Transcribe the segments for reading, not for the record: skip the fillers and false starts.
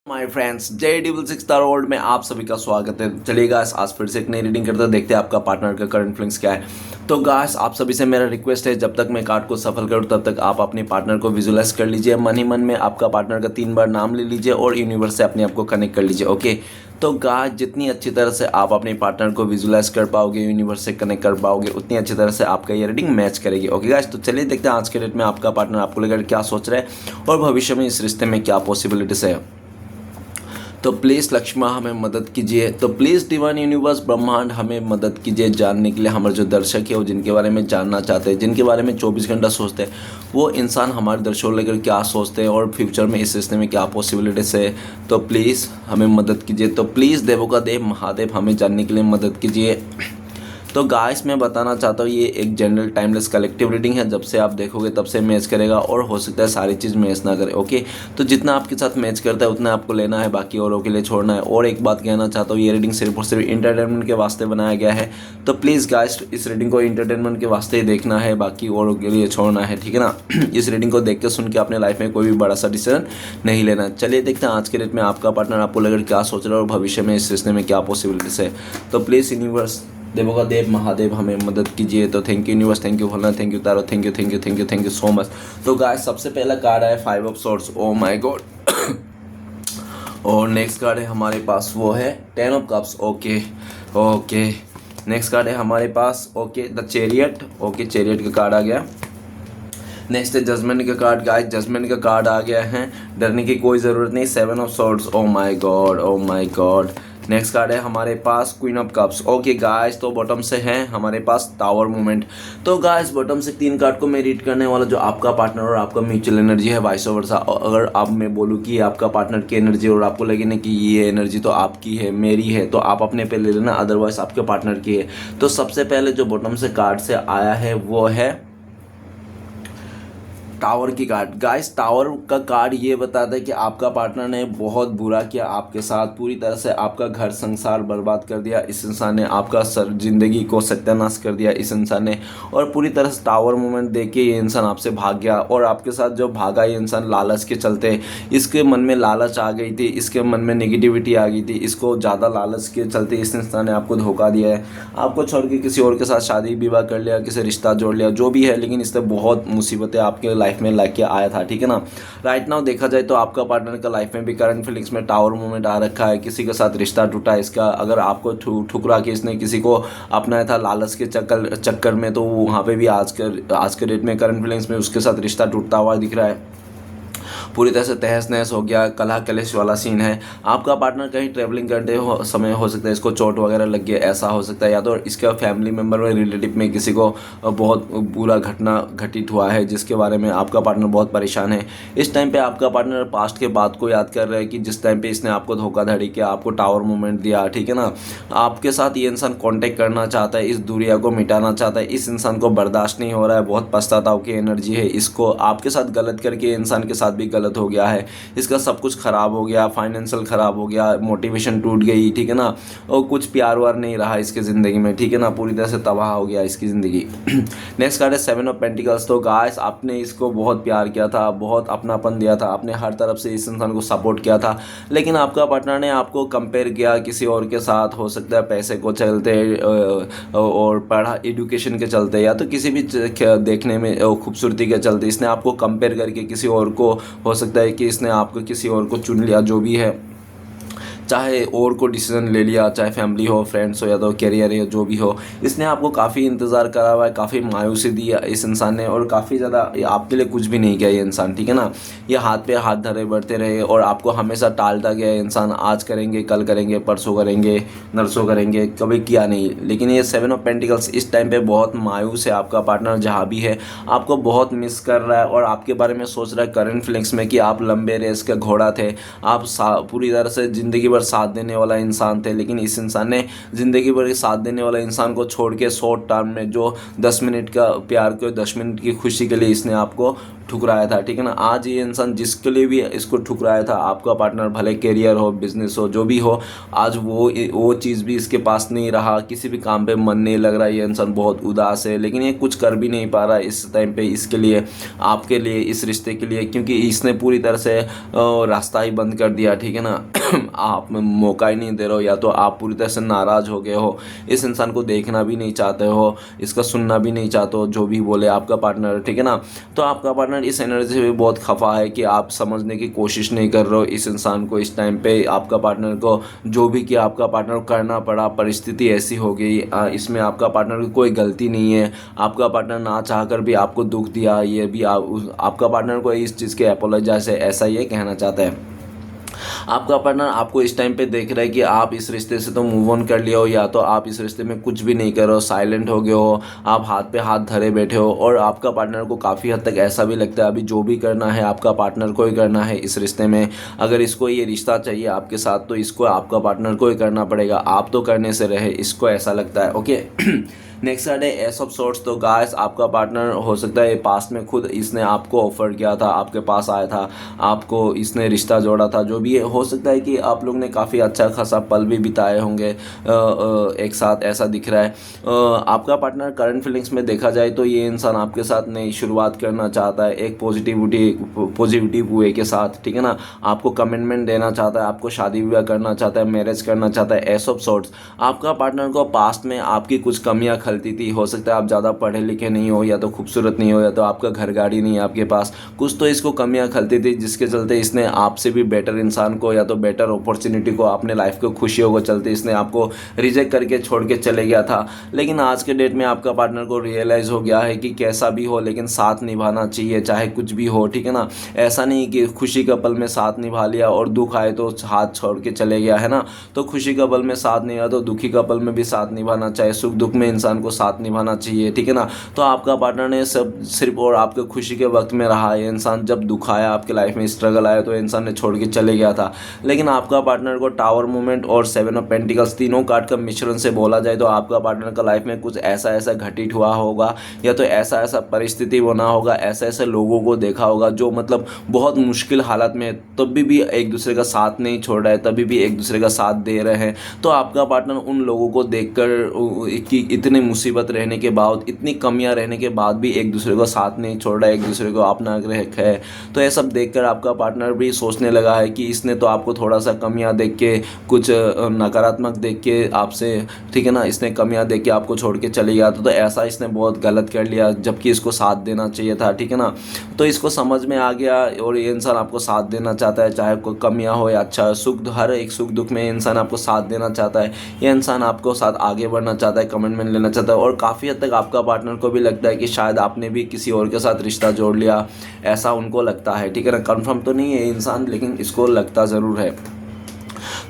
My friends J66 में आप सभी का स्वागत है। चलिए गाइस, आज फिर से एक नई रीडिंग करते हैं, देखते हैं आपका पार्टनर का करंट फीलिंग्स क्या है। तो गाइस, आप सभी से मेरा रिक्वेस्ट है, जब तक मैं कार्ड को सफल करूं तब तक आप अपने पार्टनर को विजुलाइज कर लीजिए। मन ही मन में आपका पार्टनर का 3 बार नाम ले लीजिए और यूनिवर्स से अपने आप को कनेक्ट कर लीजिए। ओके, तो गाइस, जितनी अच्छी तरह से आप अपने पार्टनर को विजुलाइज कर पाओगे, यूनिवर्स से कनेक्ट कर पाओगे, उतनी अच्छी तरह से आपका ये रीडिंग मैच करेगी। ओके गाइस, तो चलिए देखते हैं आज के डेट में आपका पार्टनर आपको लेकर क्या सोच रहा है और भविष्य में इस रिश्ते में क्या पॉसिबिलिटीज है। तो प्लीज़ लक्ष्मा हमें मदद कीजिए। तो प्लीज़ डिवाइन यूनिवर्स ब्रह्मांड हमें मदद कीजिए जानने के लिए। हमारे जो दर्शक है वो जिनके बारे में जानना चाहते हैं, जिनके बारे में 24 घंटा सोचते हैं, वो इंसान हमारे दर्शकों लेकर क्या सोचते हैं और फ्यूचर में इस रिश्ते में क्या पॉसिबिलिटीज़ है। तो प्लीज़ हमें मदद कीजिए। तो प्लीज़ देवों का देव महादेव हमें जानने के लिए मदद कीजिए। तो गाइस, मैं बताना चाहता हूँ ये एक जनरल टाइमलेस कलेक्टिव रीडिंग है। जब से आप देखोगे तब से मैच करेगा और हो सकता है सारी चीज़ मैच ना करे। ओके, तो जितना आपके साथ मैच करता है उतना आपको लेना है, बाकी औरों के लिए छोड़ना है। और एक बात कहना चाहता हूँ, ये रीडिंग सिर्फ और सिर्फ इंटरटेनमेंट के वास्ते बनाया गया है। तो प्लीज़ गाइस, इस रीडिंग को इंटरटेनमेंट के वास्ते ही देखना है, बाकी औरों के लिए छोड़ना है, ठीक है ना। इस रीडिंग को देख के सुन के अपने लाइफ में कोई भी बड़ा सा डिसीजन नहीं लेना। चलिए देखते हैं आज के डेट में आपका पार्टनर आपको लेकर क्या सोच रहा है और भविष्य में इस रिश्ते में क्या पॉसिबिलिटीज है। तो प्लीज़ यूनिवर्स, देवों का देव महादेव हमें मदद कीजिए। तो thank you universe, thank you Bholenath, thank you tarot, thank you thank you thank you thank you so much. तो गाइस, सबसे पहला कार्ड है 5 of swords. Oh my god. और नेक्स्ट कार्ड है हमारे पास, वो है 10 ऑफ cups. Okay okay, next card है हमारे पास, okay, the chariot. Okay, chariot का कार्ड आ गया। नेक्स्ट है जजमेंट का कार्ड। गाइस, जजमेंट का कार्ड आ गया है, डरने की कोई ज़रूरत नहीं। 7 of swords. Oh my god, oh my god. Next card है हमारे पास queen of cups. Okay guys, तो बॉटम से है हमारे पास टावर मूवमेंट। तो गाइस, बॉटम से 3 कार्ड को मैं रीड करने वाला, जो आपका पार्टनर और आपका म्यूचुअल एनर्जी है, वाइस वर्सा। अगर आप मैं बोलूँ कि आपका पार्टनर की एनर्जी और आपको लगे ना कि ये एनर्जी तो आपकी है, मेरी है, तो आप अपने पे ले लेना, अदरवाइज आपके पार्टनर की है। तो सबसे पहले जो बॉटम से कार्ड से आया है वो है टावर की कार्ड। गाइस, टावर का कार्ड ये बताता है कि आपका पार्टनर ने बहुत बुरा किया आपके साथ, पूरी तरह से आपका घर संसार बर्बाद कर दिया इस इंसान ने, आपका जिंदगी को सत्यानाश कर दिया इस इंसान ने, और पूरी तरह से टावर मूवमेंट देख के ये इंसान आपसे भाग गया। और आपके साथ जो भागा ये इंसान लालच के चलते, इसके मन में लालच आ गई थी, इसके मन में नेगेटिविटी आ गई थी, इसको ज़्यादा लालच के चलते इस इंसान ने आपको धोखा दिया है, आपको छोड़ के किसी और के साथ शादी विवाह कर लिया, किसी रिश्ता जोड़ लिया, जो भी है, लेकिन इससे बहुत मुसीबतें आपके लाइफ में लेके आया था, ठीक है ना। राइट नाउ देखा जाए तो आपका पार्टनर का लाइफ में भी करंट फीलिंग्स में टावर मूवमेंट आ रखा है, किसी के साथ रिश्ता टूटा है इसका। अगर आपको ठुकरा के इसने किसी को अपनाया था लालच के चक्कर में, तो वहाँ पे भी आज के डेट में करंट फीलिंग्स में उसके साथ रिश्ता टूटता हुआ दिख रहा है। पूरी तरह से तहस नहस हो गया, कलह कलेश वाला सीन है। आपका पार्टनर कहीं ट्रैवलिंग करते समय हो सकता है इसको चोट वगैरह लग गया, ऐसा हो सकता है, या तो इसका फैमिली मेम्बर में, रिलेटिव में किसी को बहुत बुरा घटना घटित हुआ है, जिसके बारे में आपका पार्टनर बहुत परेशान है। इस टाइम पे आपका पार्टनर पास्ट के बात को याद कर रहा है कि जिस टाइम पे इसने आपको धोखाधड़ी किया, आपको टावर मूवमेंट दिया, ठीक है ना। आपके साथ ये इंसान कॉन्टेक्ट करना चाहता है, इस दूरिया को मिटाना चाहता है, इस इंसान को बर्दाश्त नहीं हो रहा है, बहुत पछताताव की एनर्जी है इसको, आपके साथ गलत करके इंसान के साथ भी गलत हो गया है, इसका सब कुछ खराब हो गया, फाइनेंशियल खराब हो गया, मोटिवेशन टूट गई, ठीक है ना, और कुछ प्यार वार नहीं रहा इसके ज़िंदगी में, ठीक है ना, पूरी तरह से तबाह हो गया इसकी ज़िंदगी। नेक्स्ट कार्ड है 7 ऑफ पेंटिकल्स। तो गाइस, आपने इसको बहुत प्यार किया था, बहुत अपनापन दिया था, आपने हर तरफ से इस इंसान को सपोर्ट किया था, लेकिन आपका पार्टनर ने आपको कंपेयर किया किसी और के साथ, हो सकता है पैसे को चलते और पढ़ा एजुकेशन के चलते, या तो किसी भी देखने में खूबसूरती के चलते इसने आपको कंपेयर करके किसी और को, हो सकता है कि इसने आपको किसी और को चुन लिया, जो भी है, चाहे और को डिसीजन ले लिया, चाहे फैमिली हो, फ्रेंड्स हो, या तो करियर हो, जो भी हो, इसने आपको काफ़ी इंतज़ार करा हुआ है, काफ़ी मायूसी दी है इस इंसान ने, और काफ़ी ज़्यादा आपके लिए कुछ भी नहीं किया ये इंसान, ठीक है ना। ये हाथ पे हाथ धरे बढ़ते रहे और आपको हमेशा टालता गया इंसान, आज करेंगे, कल करेंगे, परसों करेंगे, नरसों करेंगे, कभी किया नहीं। लेकिन ये 7 ऑफ पेंटिकल्स इस टाइम पे बहुत मायूस है, आपका पार्टनर जहाँ भी है आपको बहुत मिस कर रहा है और आपके बारे में सोच रहा है करंट फीलिंग्स में कि आप लंबे रेस का घोड़ा थे, आप पूरी तरह से ज़िंदगी भर साथ देने वाला इंसान थे, लेकिन इस इंसान ने ज़िंदगी भर साथ देने वाला इंसान को छोड़ के शॉर्ट टर्म में जो 10 मिनट का प्यार को, 10 मिनट की खुशी के लिए इसने आपको ठुकराया था, ठीक है ना। आज ये इंसान जिसके लिए भी इसको ठुकराया था, आपका पार्टनर, भले करियर हो, बिजनेस हो, जो भी हो, आज वो चीज़ भी इसके पास नहीं रहा, किसी भी काम पे मन नहीं लग रहा, ये इंसान बहुत उदास है। लेकिन ये कुछ कर भी नहीं पा रहा है इस टाइम पे इसके लिए, आपके लिए, इस रिश्ते के लिए, क्योंकि इसने पूरी तरह से रास्ता ही बंद कर दिया, ठीक है ना। आप मौका ही नहीं दे रहे हो, या तो आप पूरी तरह से नाराज़ हो गए हो, इस इंसान को देखना भी नहीं चाहते हो, इसका सुनना भी नहीं चाहते हो, जो भी बोले आपका पार्टनर, ठीक है ना। तो आपका पार्टनर इस एनर्जी से भी बहुत खफा है कि आप समझने की कोशिश नहीं कर रहे हो इस इंसान को। इस टाइम पे आपका पार्टनर को जो भी किया आपका पार्टनर को करना पड़ा, परिस्थिति ऐसी हो गई। इसमें आपका पार्टनर की कोई गलती नहीं है, आपका पार्टनर ना चाह कर भी आपको दुख दिया, ये भी आपका पार्टनर को इस चीज़ के अपोलोजाइज है, ऐसा ये कहना चाहता है। आपका पार्टनर आपको इस टाइम पे देख रहा है कि आप इस रिश्ते से तो मूव ऑन कर लिया हो, या तो आप इस रिश्ते में कुछ भी नहीं कर रहे हो, साइलेंट हो गए हो, आप हाथ पे हाथ धरे बैठे हो। और आपका पार्टनर को काफ़ी हद तक ऐसा भी लगता है अभी जो भी करना है आपका पार्टनर को ही करना है इस रिश्ते में। अगर इसको ये रिश्ता चाहिए आपके साथ तो इसको आपका पार्टनर को ही करना पड़ेगा, आप तो करने से रहे, इसको ऐसा लगता है। ओके। नेक्स्ट कार्ड है एस ऑफ सॉर्ड्स। तो गाइस आपका पार्टनर हो सकता है पास्ट में खुद इसने आपको ऑफर किया था, आपके पास आया था, आपको इसने रिश्ता जोड़ा था, जो भी है। हो सकता है कि आप लोग ने काफ़ी अच्छा खासा पल भी बिताए होंगे एक साथ, ऐसा दिख रहा है। आपका पार्टनर करंट फीलिंग्स में देखा जाए तो ये इंसान आपके साथ नई शुरुआत करना चाहता है, एक पॉजिटिव वे के साथ, ठीक है ना। आपको कमिटमेंट देना चाहता है, आपको शादी विवाह करना चाहता है, मैरिज करना चाहता है। S of swords. आपका पार्टनर को पास्ट में आपकी कुछ कमियां खलती थी, हो सकता है आप ज़्यादा पढ़े लिखे नहीं हो, या तो खूबसूरत नहीं हो, या तो आपका घर गाड़ी नहीं है आपके पास, कुछ तो इसको कमियां खलती थी, जिसके चलते इसने आपसे भी बेटर इंसान को, या तो बेटर अपॉर्चुनिटी को, अपने लाइफ को, खुशियों को चलते इसने आपको रिजेक्ट करके छोड़ के चले गया था। लेकिन आज के डेट में आपका पार्टनर को रियलाइज़ हो गया है कि कैसा भी हो लेकिन साथ निभाना चाहिए, चाहे कुछ भी हो, ठीक है ना। ऐसा नहीं कि खुशी का पल में साथ निभा लिया और दुख आए तो हाथ छोड़ के चले गया, है ना। तो खुशी का पल में साथ नहीं आया तो दुखी का पल में भी साथ निभाना चाहिए, सुख दुख में इंसान को साथ निभाना चाहिए, ठीक है ना। तो आपका पार्टनर ने सब सिर्फ और आपके खुशी के वक्त में रहा है। इंसान जब दुख आया, आपके लाइफ में स्ट्रगल आया, तो इंसान ने छोड़ के चले गया था। लेकिन आपका पार्टनर को टावर मूवमेंट और 7 ऑफ पेंटिकल्स तीनों कार्ड का मिश्रण से बोला जाए तो आपका पार्टनर का लाइफ में कुछ ऐसा ऐसा घटित हुआ होगा, या तो ऐसा ऐसा परिस्थिति बना होगा, ऐसे ऐसे लोगों को देखा होगा जो मतलब बहुत मुश्किल हालत में तभी भी एक दूसरे का साथ नहीं छोड़ रहा है, तभी भी एक दूसरे का साथ दे रहे हैं। तो आपका पार्टनर उन लोगों को देखकर कि इतनी मुसीबत रहने के बाद, इतनी कमियां रहने के बाद भी एक दूसरे को साथ नहीं छोड़ रहा है, एक दूसरे को अपना रखा है। तो ये सब देखकर आपका पार्टनर भी सोचने लगा है कि इसने तो आपको थोड़ा सा कमियां देख के, कुछ नकारात्मक देख के आपसे, ठीक है ना, इसने कमियां देख के आपको छोड़ के चले गया तो ऐसा इसने बहुत गलत कर लिया, जबकि इसको साथ देना चाहिए था, ठीक है ना। तो इसको समझ में आ गया और ये इंसान आपको साथ देना चाहता है, चाहे कोई कमियां हो या अच्छा सुख, हर एक सुख दुख में इंसान आपको साथ देना चाहता है। ये इंसान आपको साथ आगे बढ़ना चाहता है, कमिटमेंट लेना चाहता है। और काफ़ी हद तक आपका पार्टनर को भी लगता है कि शायद आपने भी किसी और के साथ रिश्ता जोड़ लिया, ऐसा उनको लगता है, ठीक है ना। कंफर्म तो नहीं है इंसान, लेकिन इसको लगता ज़रूर है।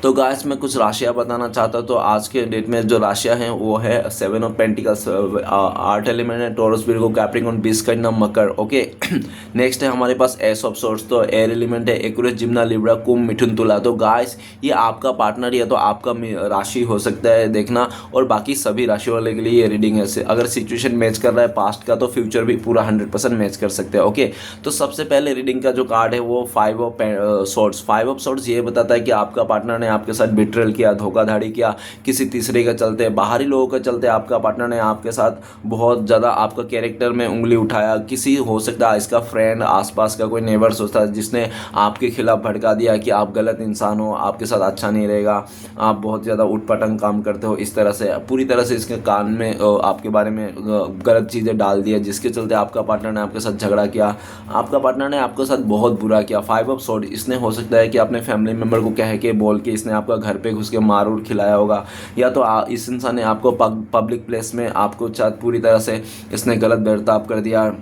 तो गाइस मैं कुछ राशियाँ बताना चाहता हूँ। तो आज के डेट में जो राशियाँ हैं वो है 7 ऑफ पेंटिकल्स, आर्ट एलिमेंट है, टॉरस, विर्गो, कैप्रिकॉर्न, बिस्कट, मकर। ओके। नेक्स्ट है हमारे पास एस ऑफ सोर्स, तो एयर एलिमेंट है, एक्वेरियस, जिम्ना, लिब्रा, कुंभ, मिथुन, तुला। तो गाइस ये आपका पार्टनर या तो आपका राशि हो सकता है देखना, और बाकी सभी राशि वाले के लिए ये रीडिंग है। अगर सिचुएशन मैच कर रहा है पास्ट का तो फ्यूचर भी पूरा 100% मैच कर सकते हैं। ओके। तो सबसे पहले रीडिंग का जो कार्ड है वो 5 ऑफ सॉर्ड्स। 5 ऑफ सॉर्ड्स ये बताता है कि आपका पार्टनर ने आपके साथ बिट्रेल किया, धोखाधड़ी किया, किसी तीसरे के चलते, बाहरी लोगों के चलते आपका पार्टनर ने आपके साथ बहुत ज़्यादा आपका कैरेक्टर में उंगली उठाया। किसी हो सकता है इसका फ्रेंड, आसपास का कोई नेबर्स होता है जिसने आपके खिलाफ भड़का दिया कि आप गलत इंसान हो, आपके साथ अच्छा नहीं रहेगा, आप बहुत ज़्यादा उटपटांग काम करते हो, इस तरह से पूरी तरह से इसके कान में आपके बारे में गलत चीज़ें डाल दिया, जिसके चलते आपका पार्टनर ने आपके साथ झगड़ा किया, आपका पार्टनर ने आपके साथ बहुत बुरा किया। 5 ऑफ सॉर्ड, इसने हो सकता है कि अपने फैमिली मेम्बर को कह के बोल के इसने आपका घर पे घुस के मार उड़ खिलाया होगा, या तो इस इंसान ने आपको पब्लिक प्लेस में आपको पूरी तरह से इसने गलत बर्ताव कर दिया।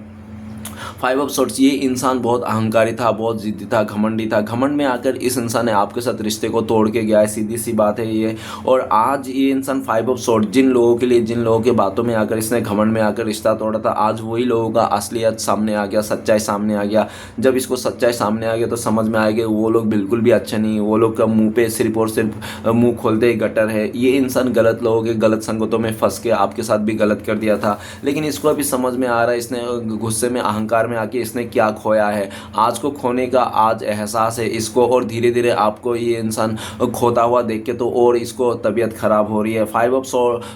5 ऑफ सॉर्ड्स, ये इंसान बहुत अहंकारी था, बहुत जिद्दी था, घमंडी था। घमंड में आकर इस इंसान ने आपके साथ रिश्ते को तोड़ के गया है, सीधी सी बात है ये। और आज ये इंसान 5 ऑफ सॉर्ड, जिन लोगों के लिए, जिन लोगों के बातों में आकर इसने घमंड में आकर रिश्ता तोड़ा था, आज वही लोगों का असलियत सामने आ गया, सच्चाई सामने आ गया। जब इसको सच्चाई सामने आ गया तो समझ में आएगा वो लोग बिल्कुल भी अच्छे नहीं, वो लोग का मुँह पे सिर्फ और सिर्फ मुँह खोलते ही गटर है। ये इंसान गलत लोगों के गलत संगतों में फंस के आपके साथ भी गलत कर दिया था, लेकिन इसको अभी समझ में आ रहा है, इसने गुस्से में अहंकार अहंकार में आके इसने क्या खोया है, आज को खोने का आज एहसास है इसको, और धीरे धीरे आपको ये इंसान खोता हुआ देख के तो और इसको तबीयत ख़राब हो रही है। 5 ऑफ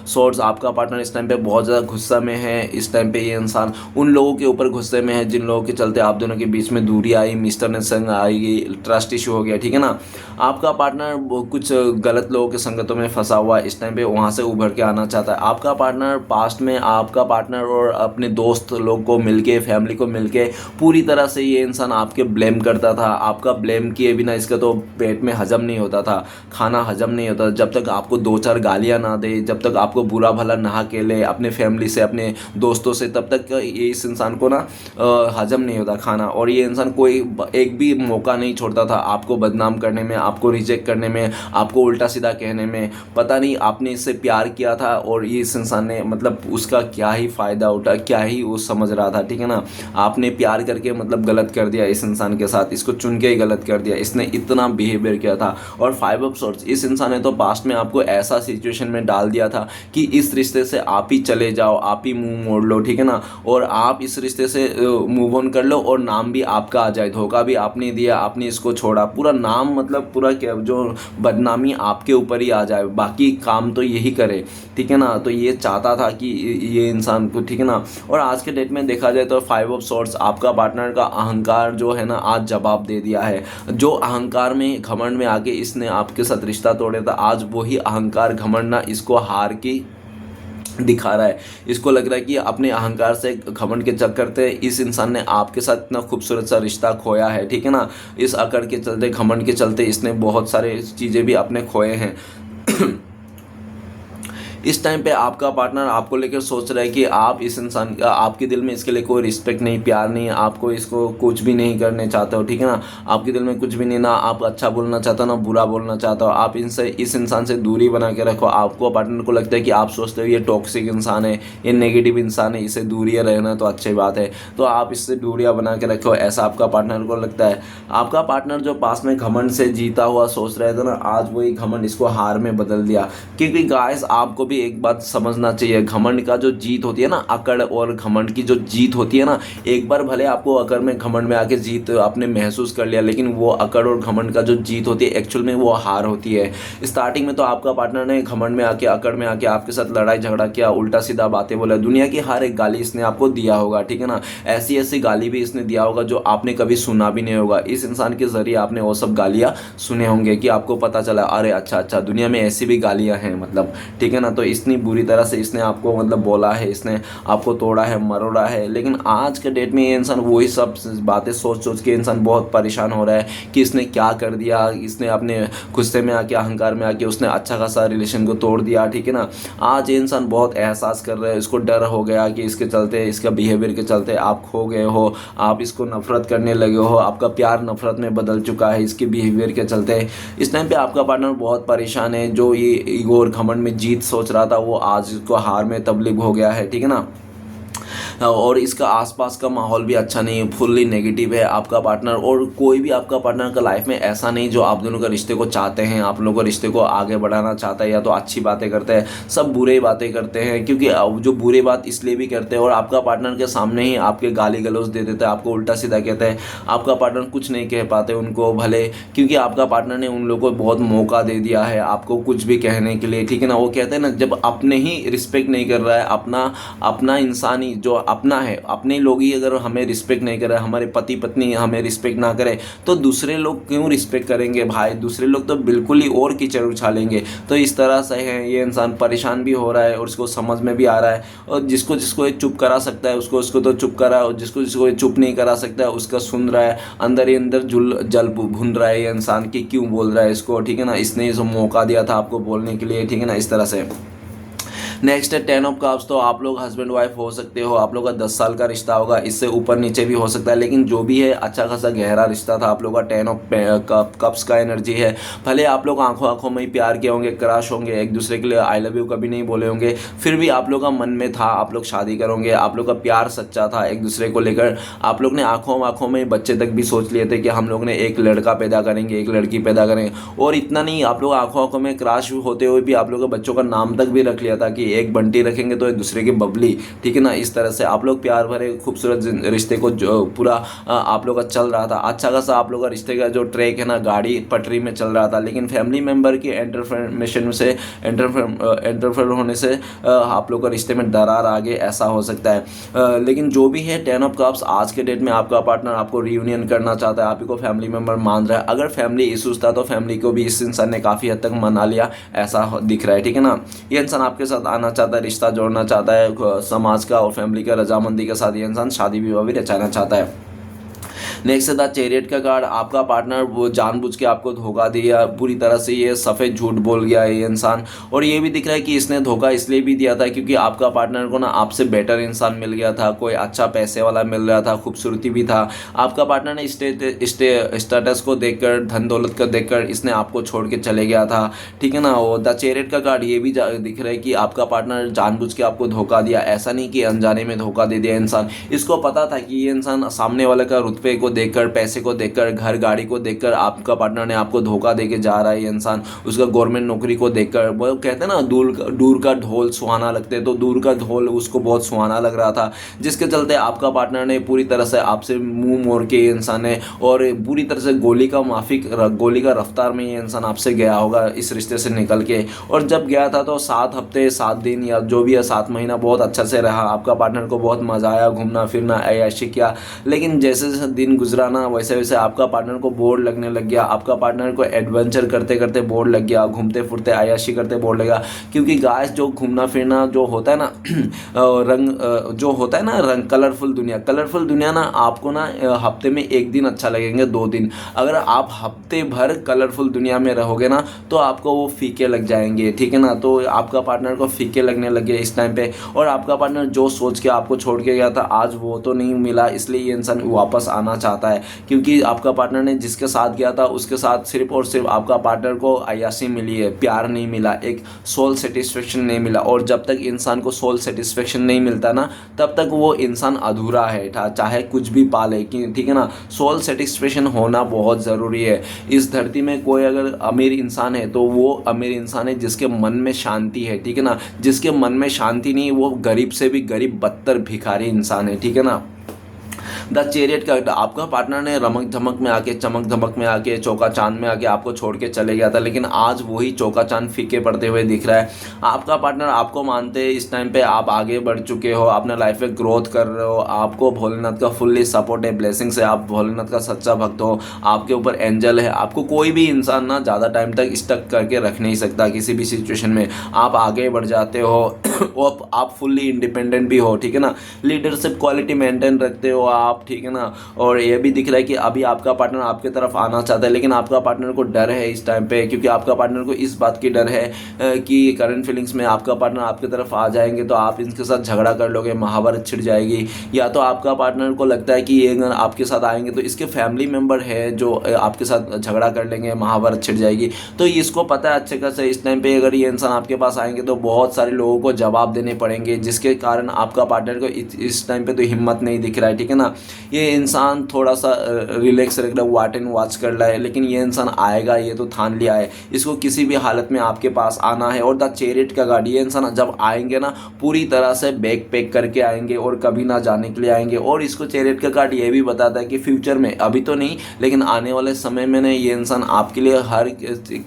सोर्ड्स, आपका पार्टनर इस टाइम पे बहुत ज़्यादा गुस्सा में है। इस टाइम पे ये इंसान उन लोगों के ऊपर गुस्से में है जिन लोगों के चलते आप दोनों के बीच में दूरी आई, मिसअंडरस्टैंडिंग आई, ट्रस्ट इशू हो गया, ठीक है ना। आपका पार्टनर कुछ गलत लोगों के संगतों में फंसा हुआ है, इस टाइम पे वहाँ से उभर के आना चाहता है। आपका पार्टनर पास्ट में आपका पार्टनर और अपने दोस्त लोग को मिलके, फैमिली को मिलके पूरी तरह से ये इंसान आपके ब्लेम करता था। आपका ब्लेम किए बिना इसका तो पेट में हजम नहीं होता था, खाना हजम नहीं होता। जब तक आपको 2-4 गालियाँ ना दे, जब तक आपको बुरा भला नहा के ले अपने फैमिली से, अपने दोस्तों से, तब तक ये इस इंसान को ना हजम नहीं होता खाना। और ये इंसान कोई एक भी मौका नहीं छोड़ता था आपको बदनाम करने में, आपको रिजेक्ट करने में, आपको उल्टा सीधा कहने में। पता नहीं आपने इससे प्यार किया था और ये इस इंसान ने मतलब उसका क्या ही फ़ायदा उठा, क्या ही वो समझ रहा था, ठीक है ना। आपने प्यार करके मतलब गलत कर दिया इस इंसान के साथ, इसको चुन के ही गलत कर दिया, इसने इतना बिहेवियर किया था। और 5 ऑफ सोर्ड्स, इस इंसान ने तो पास्ट में आपको ऐसा सिचुएशन में डाल दिया था कि इस रिश्ते से आप ही चले जाओ, आप ही मुंह मोड़ लो, ठीक है ना, और आप इस रिश्ते से मूव ऑन कर लो और नाम भी आपका आ जाए। धोखा भी आपने दिया, आपने इसको छोड़ा, पूरा नाम मतलब पूरा जो बदनामी आपके ऊपर ही आ जाए, बाकी काम तो यही करे, ठीक है ना। तो ये चाहता था कि ये इंसान को, ठीक है ना। और आज के डेट में देखा जाए तो 5 ऑफ सोर्ड्स, आपका पार्टनर का अहंकार जो है ना आज जवाब दे दिया है। जो अहंकार में, घमंड में आके इसने आपके साथ रिश्ता तोड़ा था, आज वही अहंकार घमंड ना इसको हार की दिखा रहा है। इसको लग रहा है कि अपने अहंकार से, घमंड के चक्कर से इस इंसान ने आपके साथ इतना खूबसूरत सा रिश्ता खोया है, ठीक है ना। इस अकड़ के चलते, घमंड के चलते इसने बहुत सारे चीज़ें भी अपने खोए हैं। इस टाइम पे आपका पार्टनर आपको लेकर सोच रहा है कि आप इस इंसान का, आपके दिल में इसके लिए कोई रिस्पेक्ट नहीं, प्यार नहीं, आपको इसको कुछ भी नहीं करने चाहते हो, ठीक है ना। आपके दिल में कुछ भी नहीं, ना आप अच्छा बोलना चाहते हो ना बुरा बोलना चाहते हो। आप इनसे, इस इंसान से दूरी बना के रखो। आपको पार्टनर को लगता है कि आप सोचते हो ये टॉक्सिक इंसान है, ये नेगेटिव इंसान है, इससे दूरियाँ रहना तो अच्छी बात है, तो आप इससे दूरियाँ बना के रखो, ऐसा आपका पार्टनर को लगता है। आपका पार्टनर जो पास में घमंड से जीता हुआ सोच रहे थे ना, आज वही घमंड इसको हार में बदल दिया। क्योंकि गाइस आपको भी एक बात समझना चाहिए, घमंड का जो जीत होती है ना, अकड़ और घमंड की जो जीत होती है ना, एक बार भले आपको अकड़ में, घमंड में आके जीत आपने महसूस कर लिया, लेकिन वो अकड़ और घमंड का जो जीत होती है एक्चुअल में वो हार होती है। स्टार्टिंग में तो आपका पार्टनर ने घमंड में आके, अकड़ में आके आपके साथ लड़ाई झगड़ा किया, उल्टा सीधा बातें बोला, दुनिया की हर एक गाली इसने आपको दिया होगा, ठीक है ना। ऐसी ऐसी गाली भी इसने दिया होगा जो आपने कभी सुना भी नहीं होगा। इस इंसान के जरिए आपने वो सब गालियाँ सुने होंगे कि आपको पता चला, अरे अच्छा अच्छा दुनिया में ऐसी भी गालियाँ हैं, मतलब, ठीक है ना। तो इतनी बुरी तरह से इसने आपको मतलब बोला है, इसने आपको तोड़ा है, मरोड़ा है। लेकिन आज के डेट में ये इंसान वही सब बातें सोच सोच के इंसान बहुत परेशान हो रहा है कि इसने क्या कर दिया, इसने अपने गुस्से में आके, अहंकार में आके उसने अच्छा खासा रिलेशन को तोड़ दिया, ठीक है ना। आज ये इंसान बहुत एहसास कर रहा है, इसको डर हो गया कि इसके चलते, इसका बिहेवियर के चलते आप खो गए हो, आप इसको नफरत करने लगे हो, आपका प्यार नफरत में बदल चुका है इसके बिहेवियर के चलते। इस टाइम पे आपका पार्टनर बहुत परेशान है। जो ये ईगो और घमंड में जीत सोच रहा था वो आज को हार में तब्दील हो गया है, ठीक है ना। और इसका आसपास का माहौल भी अच्छा नहीं है, फुल्ली नेगेटिव है आपका पार्टनर। और कोई भी आपका पार्टनर का लाइफ में ऐसा नहीं जो आप दोनों का रिश्ते को चाहते हैं, आप लोगों का रिश्ते को आगे बढ़ाना चाहता है या तो अच्छी बातें करते हैं, सब बुरे बातें करते हैं। क्योंकि जो बुरे बात इसलिए भी करते हैं और आपका पार्टनर के सामने ही आपके गाली गलौज दे देते हैं, आपको उल्टा सीधा कहते हैं। आपका पार्टनर कुछ नहीं कह पाते उनको भले, क्योंकि आपका पार्टनर ने उन लोगों को बहुत मौका दे दिया है आपको कुछ भी कहने के लिए, ठीक है ना। वो कहते हैं ना, जब अपने ही रिस्पेक्ट नहीं कर रहा है, अपना इंसान ही जो अपना है, अपने लोग ही अगर हमें रिस्पेक्ट नहीं करे, हमारे पति पत्नी हमें रिस्पेक्ट ना करे, तो दूसरे लोग क्यों रिस्पेक्ट करेंगे भाई। दूसरे लोग तो बिल्कुल ही और कीचड़ उछालेंगे। तो इस तरह से है, ये इंसान परेशान भी हो रहा है और उसको समझ में भी आ रहा है। और जिसको जिसको ये चुप करा सकता है उसको तो चुप करा, और जिसको जिसको ये चुप नहीं करा सकता है उसका सुन रहा है। अंदर ही अंदर जल भून रहा है ये इंसान की क्यों बोल रहा है इसको, ठीक है ना। इसने जो मौका दिया था आपको बोलने के लिए, ठीक है ना, इस तरह से। नेक्स्ट है 10 ऑफ कप्स। तो आप लोग हस्बैंड वाइफ हो सकते हो, आप लोग का 10 साल का रिश्ता होगा, इससे ऊपर नीचे भी हो सकता है, लेकिन जो भी है अच्छा खासा गहरा रिश्ता था आप लोग का। 10 ऑफ कप्स का एनर्जी है। भले आप लोग आंखों आंखों में ही प्यार किए होंगे, क्रश होंगे, एक दूसरे के लिए आई लव यू कभी नहीं बोले होंगे, फिर भी आप लोग का मन में था आप लोग शादी करोगे, आप लोग का प्यार सच्चा था एक दूसरे को लेकर। आप लोग ने आंखों आंखों में बच्चे तक भी सोच लिए थे कि हम लोग ने एक लड़का पैदा करेंगे, एक लड़की पैदा करेंगे। और इतना नहीं, आप लोग आंखों आंखों में क्रश होते हुए भी आप लोग के बच्चों का नाम तक भी रख लिया था कि एक बंटी रखेंगे तो एक दूसरे की बबली, ठीक है ना। इस तरह से आप लोग प्यार भरे खूबसूरत रिश्ते को जो पूरा आप लोग का चल रहा था, अच्छा खासा आप लोग का रिश्ते का जो ट्रैक है ना, गाड़ी पटरी में चल रहा था। लेकिन फैमिली मेम्बर की इंटरफेरेंस से इंटरफेयर होने से आप लोग का रिश्ते में दरार आ गई, ऐसा हो सकता है। लेकिन जो भी है 10 ऑफ कप्स आज के डेट में आपका पार्टनर आपको रियूनियन करना चाहता है, आप ही को फैमिली मेम्बर मान रहा है। अगर फैमिली इशूज था तो फैमिली को भी इस इंसान ने काफ़ी हद तक मना लिया, ऐसा दिख रहा है, ठीक है ना। ये इंसान आपके साथ आना चाहता है, रिश्ता जोड़ना चाहता है समाज का और फैमिली का रजामंदी के साथ। ये इंसान शादी विवाह भी रचाना चाहता है। नेक्स्ट है द चैरियट का कार्ड। आपका पार्टनर वो जानबूझ के आपको धोखा दिया पूरी तरह से, ये सफ़ेद झूठ बोल गया है ये इंसान। और ये भी दिख रहा है कि इसने धोखा इसलिए भी दिया था क्योंकि आपका पार्टनर को ना आपसे बेटर इंसान मिल गया था, कोई अच्छा पैसे वाला मिल रहा था, खूबसूरती भी था। आपका पार्टनर ने स्टेटस को देखकर, धन दौलत को देखकर इसने आपको छोड़ के चले गया था, ठीक है ना। और द चैरियट का कार्ड ये भी दिख रहा है कि आपका पार्टनर जानबूझ के आपको धोखा दिया, ऐसा नहीं कि अनजाने में धोखा दे दिया इंसान। इसको पता था कि ये इंसान सामने वाले का रुतबे को देखकर, पैसे को देखकर, घर गाड़ी को देखकर आपका पार्टनर ने आपको धोखा देके जा रहा है। ये इंसान उसका गवर्नमेंट नौकरी को देखकर, वो कहते हैं ना दूर का ढोल सुहाना लगते हैं, तो दूर का ढोल उसको बहुत सुहाना लग रहा था, जिसके चलते आपका पार्टनर ने पूरी तरह से आपसे मुंह मोड़ के ये इंसान ने, और पूरी तरह से गोली का रफ्तार में ये इंसान आपसे गया होगा इस रिश्ते से निकल के। और जब गया था तो 7 हफ्ते 7 दिन या जो भी है 7 महीना बहुत अच्छा से रहा। आपका पार्टनर को बहुत मजा आया, घूमना फिरना ऐश किया। लेकिन जैसे जैसे दिन गुजरा ना वैसे वैसे आपका पार्टनर को बोर लगने लग गया। आपका पार्टनर को एडवेंचर करते करते बोर लग गया, घूमते फिरते आयाशी करते बोर लगा। क्योंकि गाइस जो घूमना फिरना जो होता है ना जो होता है ना कलरफुल दुनिया ना आपको ना हफ्ते में 1 दिन अच्छा लगेंगे, 2 दिन। अगर आप हफ्ते भर कलरफुल दुनिया में रहोगे ना तो आपको वो फीके लग जाएंगे, ठीक है ना। तो आपका पार्टनर को फीके लगने लगे इस टाइम पे। और आपका पार्टनर जो सोच के आपको छोड़ के गया था आज वो तो नहीं मिला, इसलिए ये इंसान वापस आना चाहता है। क्योंकि आपका पार्टनर ने जिसके साथ गया था उसके साथ सिर्फ और सिर्फ आपका पार्टनर को अय्याशी मिली है, प्यार नहीं मिला, एक सोल सेटिस्फेक्शन नहीं मिला। और जब तक इंसान को सोल सेटिस्फेक्शन नहीं मिलता ना तब तक वो इंसान अधूरा है, चाहे कुछ भी पाले, ठीक है ना। सोल सेटिस्फेक्शन होना बहुत ज़रूरी है इस धरती में। कोई अगर अमीर इंसान है तो वो अमीर इंसान है जिसके मन में शांति है, ठीक है ना। जिसके मन में शांति नहीं वो गरीब से भी गरीब बदतर भिखारी इंसान है, ठीक है ना। द चैरियट का आपका पार्टनर ने रमक झमक में आके, चमक धमक में आके, चौका चांद में आके आपको छोड़ के चले गया था। लेकिन आज वही चौका चांद फीके पड़ते हुए दिख रहा है। आपका पार्टनर आपको मानते हैं इस टाइम पे, आप आगे बढ़ चुके हो, अपने लाइफ में ग्रोथ कर रहे हो, आपको भोलेनाथ का फुल्ली सपोर्ट है, ब्लेसिंग से, आप भोलेनाथ का सच्चा भक्त हो, आपके ऊपर एंजल है। आपको कोई भी इंसान ना ज़्यादा टाइम तक स्टक करके रख नहीं सकता किसी भी सिचुएशन में। आप आगे बढ़ जाते हो और आप फुल्ली इंडिपेंडेंट भी हो, ठीक है ना। लीडरशिप क्वालिटी मेंटेन रखते हो आप, ठीक है ना। और ये भी दिख रहा है कि अभी आपका पार्टनर आपके तरफ आना चाहता है, लेकिन आपका पार्टनर को डर है इस टाइम पे, क्योंकि आपका पार्टनर को इस बात की डर है कि करंट फीलिंग्स में आपका पार्टनर आपके तरफ आ जाएंगे तो आप इनके साथ झगड़ा कर लोगे, महाभारत छिड़ जाएगी। या तो आपका पार्टनर को लगता है कि ये अगर आपके साथ आएंगे तो इसके फैमिली मेम्बर है जो आपके साथ झगड़ा कर लेंगे, महाभारत छिड़ जाएगी। तो इसको पता है अच्छे खासा इस टाइम पे अगर ये इंसान आपके पास आएंगे तो बहुत सारे लोगों को जवाब देने पड़ेंगे, जिसके कारण आपका पार्टनर को इस टाइम पे तो हिम्मत नहीं दिख रहा है, ठीक है ना। ये इंसान थोड़ा सा रिलैक्स रख रहा है, वाट एंड वॉच कर रहा है, लेकिन ये इंसान आएगा, ये तो ठान लिया है, इसको किसी भी हालत में आपके पास आना है। और द चैरियट का गार्ड, ये इंसान जब आएंगे ना पूरी तरह से बैग पैक करके आएंगे और कभी ना जाने के लिए आएंगे। और इसको चैरियट का कार्ड ये भी बताता है कि फ्यूचर में, अभी तो नहीं लेकिन आने वाले समय में ये इंसान आपके लिए हर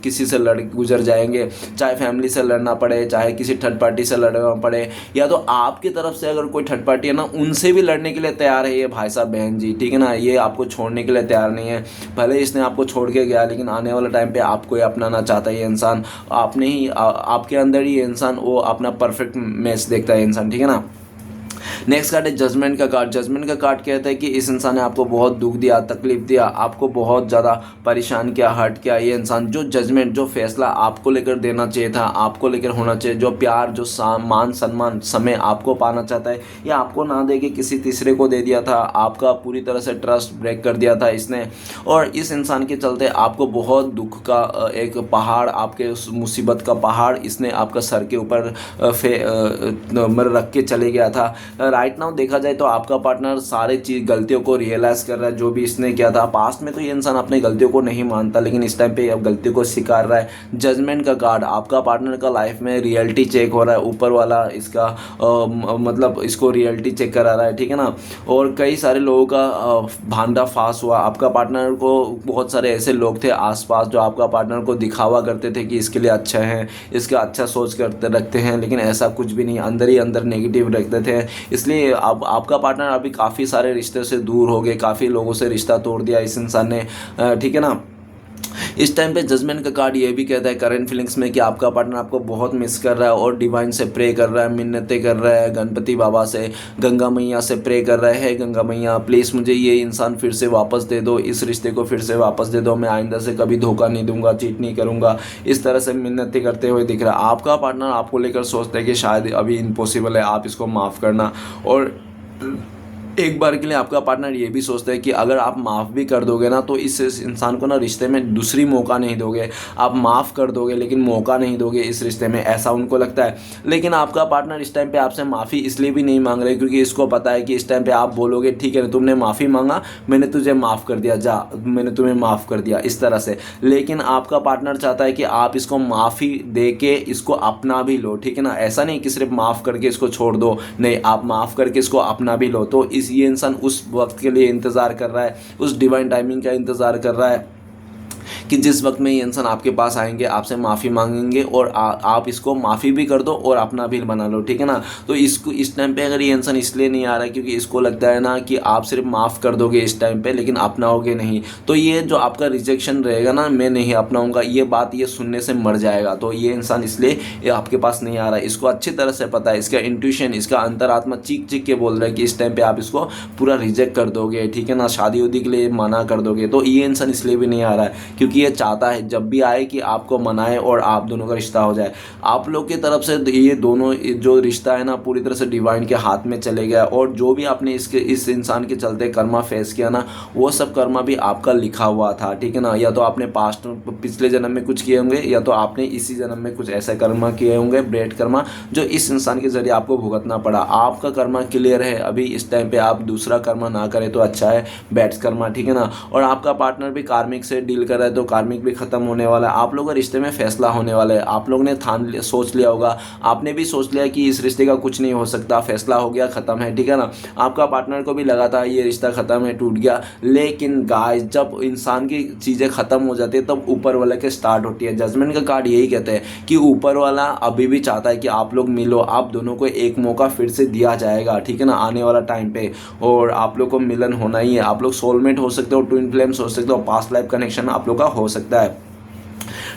किसी से लड़ गुजर जाएंगे, चाहे फैमिली से लड़ना पड़े, चाहे किसी थर्ड पार्टी से लड़ना पड़े, या तो आपकी तरफ से अगर कोई थर्ड पार्टी है ना उनसे भी लड़ने के लिए तैयार है ये भाई साहब बहन जी, ठीक है ना। ये आपको छोड़ने के लिए तैयार नहीं है। भले इसने आपको छोड़ के गया लेकिन आने वाले टाइम पे आपको ही अपनाना चाहता है ये इंसान। आपने ही आपके अंदर ही ये इंसान वो अपना परफेक्ट मैच देखता है इंसान, ठीक है ना। नेक्स्ट कार्ड है जजमेंट का कार्ड। जजमेंट का कार्ड कहता है कि इस इंसान ने आपको बहुत दुख दिया, तकलीफ दिया, आपको बहुत ज़्यादा परेशान किया, हर्ट किया। ये इंसान जो जजमेंट, जो फैसला आपको लेकर देना चाहिए था, आपको लेकर होना चाहिए, जो प्यार, जो मान सम्मान समय आपको पाना चाहता है, या आपको ना दे के किसी तीसरे को दे दिया था। आपका पूरी तरह से ट्रस्ट ब्रेक कर दिया था इसने। और इस इंसान के चलते आपको बहुत दुख का एक पहाड़, आपके मुसीबत का पहाड़ इसने आपका सर के ऊपर रख के चले गया था। राइट नाउ देखा जाए तो आपका पार्टनर सारे चीज गलतियों को रियलाइज कर रहा है, जो भी इसने किया था पास्ट में। तो ये इंसान अपने गलतियों को नहीं मानता, लेकिन इस टाइम पे अब गलतियों को स्वीकार रहा है। जजमेंट का कार्ड, आपका पार्टनर का लाइफ में रियलिटी चेक हो रहा है, ऊपर वाला इसका मतलब इसको रियलिटी चेक करा रहा है, ठीक है ना। और कई सारे लोगों का भांडा फास हुआ। आपका पार्टनर को बहुत सारे ऐसे लोग थे आसपास जो आपका पार्टनर को दिखावा करते थे कि इसके लिए अच्छा है, इसका अच्छा सोच करते रखते हैं, लेकिन ऐसा कुछ भी नहीं, अंदर ही अंदर नेगेटिव रखते थे। इसलिए अब आपका पार्टनर अभी काफ़ी सारे रिश्ते से दूर हो गए, काफ़ी लोगों से रिश्ता तोड़ दिया इस इंसान ने, ठीक है ना। इस टाइम पे जजमेंट का कार्ड ये भी कहता है करंट फीलिंग्स में कि आपका पार्टनर आपको बहुत मिस कर रहा है और डिवाइन से प्रे कर रहा है, मिन्नतें कर रहा है, गणपति बाबा से, गंगा मैया से प्रे कर रहा है, गंगा मैया प्लीज़ मुझे ये इंसान फिर से वापस दे दो, इस रिश्ते को फिर से वापस दे दो, मैं आइंदा से कभी धोखा नहीं दूंगा, चीट नहीं करूंगा। इस तरह से मिन्नतें करते हुए दिख रहा है। आपका पार्टनर आपको लेकर सोचता है कि शायद अभी इम्पॉसिबल है, आप इसको माफ़ करना। और एक बार के लिए आपका पार्टनर ये भी सोचता है कि अगर आप माफ़ भी कर दोगे ना तो इस इंसान को ना रिश्ते में दूसरी मौका नहीं दोगे। आप माफ़ कर दोगे लेकिन मौका नहीं दोगे इस रिश्ते में, ऐसा उनको लगता है। लेकिन आपका पार्टनर इस टाइम पे आपसे माफ़ी इसलिए भी नहीं मांग रहे क्योंकि इसको पता है कि इस टाइम पे आप बोलोगे ठीक है तुमने माफ़ी मांगा, मैंने तुझे माफ़ कर दिया, जा मैंने तुम्हें माफ़ कर दिया, इस तरह से। लेकिन आपका पार्टनर चाहता है कि आप इसको माफ़ी दे के इसको अपना भी लो, ठीक है ना। ऐसा नहीं कि सिर्फ माफ़ करके इसको छोड़ दो, नहीं, आप माफ़ करके इसको अपना भी लो। तो ये इंसान उस वक्त के लिए इंतज़ार कर रहा है, उस डिवाइन टाइमिंग का इंतज़ार कर रहा है कि जिस वक्त में ये इंसान आपके पास आएंगे, आपसे माफ़ी मांगेंगे और आप इसको माफ़ी भी कर दो और अपना भी बना लो, ठीक है ना। तो इसको इस टाइम पे अगर ये इंसान इसलिए नहीं आ रहा है क्योंकि इसको लगता है ना कि आप सिर्फ माफ़ कर दोगे इस टाइम पे लेकिन अपनाओगे नहीं, तो ये जो आपका रिजेक्शन रहेगा ना, मैं नहीं अपनाऊंगा, ये बात ये सुनने से मर जाएगा। तो ये इंसान इसलिए ये आपके पास नहीं आ रहा है। इसको अच्छी तरह से पता है, इसका इंट्यूशन, इसका अंतरात्मा चीख चीख के बोल रहा है कि इस टाइम पे आप इसको पूरा रिजेक्ट कर दोगे, ठीक है ना, शादी उदी के लिए मना कर दोगे। तो ये इंसान इसलिए भी नहीं आ रहा है क्योंकि ये चाहता है जब भी आए कि आपको मनाए और आप दोनों का रिश्ता हो जाए। आप लोग की तरफ से ये दोनों जो रिश्ता है ना पूरी तरह से डिवाइन के हाथ में चले गया, और जो भी आपने इस इंसान के चलते कर्मा फेस किया ना, वो सब कर्मा भी आपका लिखा हुआ था, ठीक है ना। या तो आपने पास्ट पिछले जन्म में कुछ किए होंगे, या तो आपने इसी जन्म में कुछ ऐसा कर्मा किए होंगे, ब्रेड कर्मा, जो इस इंसान के जरिए आपको भुगतना पड़ा। आपका कर्मा क्लियर है अभी इस टाइम पे, आप दूसरा कर्मा ना करें तो अच्छा है, बैड्स कर्मा, ठीक है ना। और आपका पार्टनर भी कार्मिक से डील कर रहा है तो कार्मिक भी खत्म होने वाला है। आप लोगों का रिश्ते में फैसला होने वाला है। आप लोग ने सोच लिया होगा, आपने भी सोच लिया कि इस रिश्ते का कुछ नहीं हो सकता, फैसला हो गया, खत्म है, ठीक है ना। आपका पार्टनर को भी लगा था ये रिश्ता खत्म है, टूट गया। लेकिन गाइस जब इंसान की चीज़ें खत्म हो जाती है तब ऊपर वाले के स्टार्ट होती है। जजमेंट का कार्ड यही कहते हैं कि ऊपर वाला अभी भी चाहता है कि आप लोग मिलो, आप दोनों को एक मौका फिर से दिया जाएगा, ठीक है ना, आने वाला टाइम पे। और आप लोग को मिलन होना ही है। आप लोग सोलमेट हो सकते हो, ट्विन फ्लेम्स हो सकते हो, पास्ट लाइफ कनेक्शन आप लोग का हो सकता है,